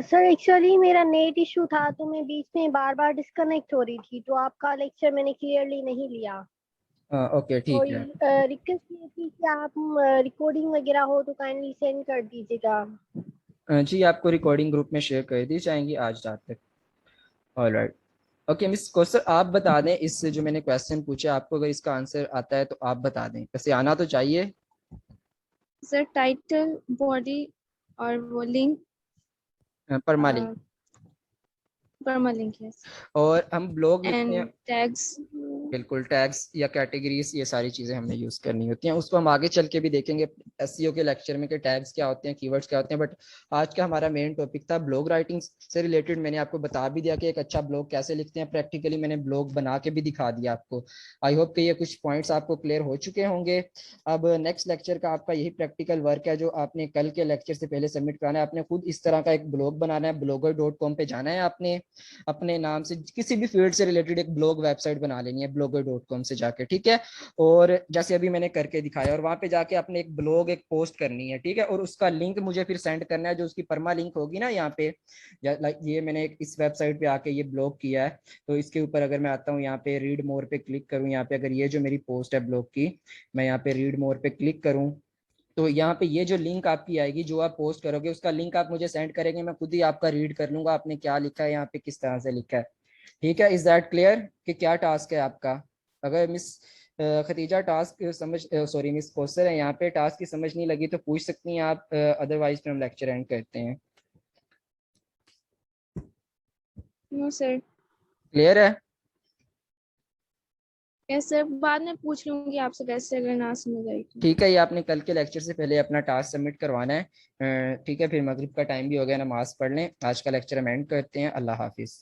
सर एक्चुअली मेरा नेट इशू था तो मैं बीच में बार बार डिस्कनेक्ट हो रही थी, तो आपका लेक्चर मैंने क्लियरली नहीं लिया। ओके तो ठीक है। रिक्वेस्ट ये थी कि आप रिकॉर्डिंग वगैरह हो तो काइंडली सेंड कर दीजिएगा। जी आपको रिकॉर्डिंग ग्रुप में शेयर कर दी जाएंगी आज रात तक। ऑलराइट। ओके मिस कौसर आप बता दें, इस जो मैंने क्वेश्चन पूछा आपको अगर इसका आंसर आता है तो आप बता दें, वैसे आना तो चाहिए। सर टाइटल, बॉडी और वो लिंक, परमालिंक। परमालिंक, यस, और हम ब्लॉग लिखते हैं, एंड टैग्स। बिल्कुल टैग्स या कैटेगरीज ये सारी चीजें हमने यूज करनी होती हैं। उसको हम आगे चल के भी देखेंगे एसईओ के लेक्चर में कि टैग्स क्या होते हैं, कीवर्ड्स क्या होते हैं। बट आज का हमारा मेन टॉपिक था ब्लॉग राइटिंग से रिलेटेड। मैंने आपको बता भी दिया कि एक अच्छा ब्लॉग कैसे लिखते हैं, प्रैक्टिकली मैंने ब्लॉग बना के भी दिखा दिया आपको। आई होप कि ये कुछ पॉइंट्स आपको क्लियर हो चुके होंगे। अब नेक्स्ट लेक्चर का आपका यही प्रैक्टिकल वर्क है जो आपने कल के लेक्चर से पहले सबमिट कराना है। आपने खुद इस तरह का एक ब्लॉग बनाना है, blogger.com पे जाना है आपने, अपने नाम से किसी भी फील्ड से रिलेटेड एक ब्लॉग वेबसाइट बना लेनी है blogger.com से जाके, ठीक है। और जैसे अभी मैंने करके दिखाया, और वहां पे जाके अपने एक ब्लॉग एक पोस्ट करनी है, ठीक है। और उसका लिंक मुझे फिर सेंड करना है, जो उसकी परमा लिंक होगी ना यहाँ पे, लाइक ये मैंने इस वेबसाइट पे आके ये ब्लॉग किया है, तो इसके ऊपर अगर मैं आता हूँ यहाँ पे रीड मोर पे क्लिक करूँ, यहाँ पे अगर ये जो मेरी पोस्ट है ब्लॉग की, मैं यहाँ पे रीड मोर पे क्लिक करूँ, तो यहाँ पे ये जो लिंक आपकी आएगी जो आप पोस्ट करोगे उसका लिंक आप मुझे सेंड करेंगे, मैं खुद ही आपका रीड कर लूंगा आपने क्या लिखा है यहाँ पे, किस तरह से लिखा है। ठीक है, इज दैट क्लियर कि क्या टास्क है आपका? अगर मिस खतीजा टास्क समझ, सॉरी मिस कौसर है यहाँ पे, टास्क की समझ नहीं लगी तो पूछ सकती हैं आप, अदरवाइज फिर हम लेक्चर एंड करते हैं। No sir. क्लियर है? यस सर, बाद में पूछ लूंगी आपसे वैसे अगर ना समझ आई तो। ठीक है, ये आपने कल के लेक्चर से पहले अपना टास्क सबमिट करवाना है। ठीक है, फिर मगरिब का टाइम भी हो गया, नमाज पढ़ लें। आज का लेक्चर हम एंड करते हैं। अल्लाह हाफिज़।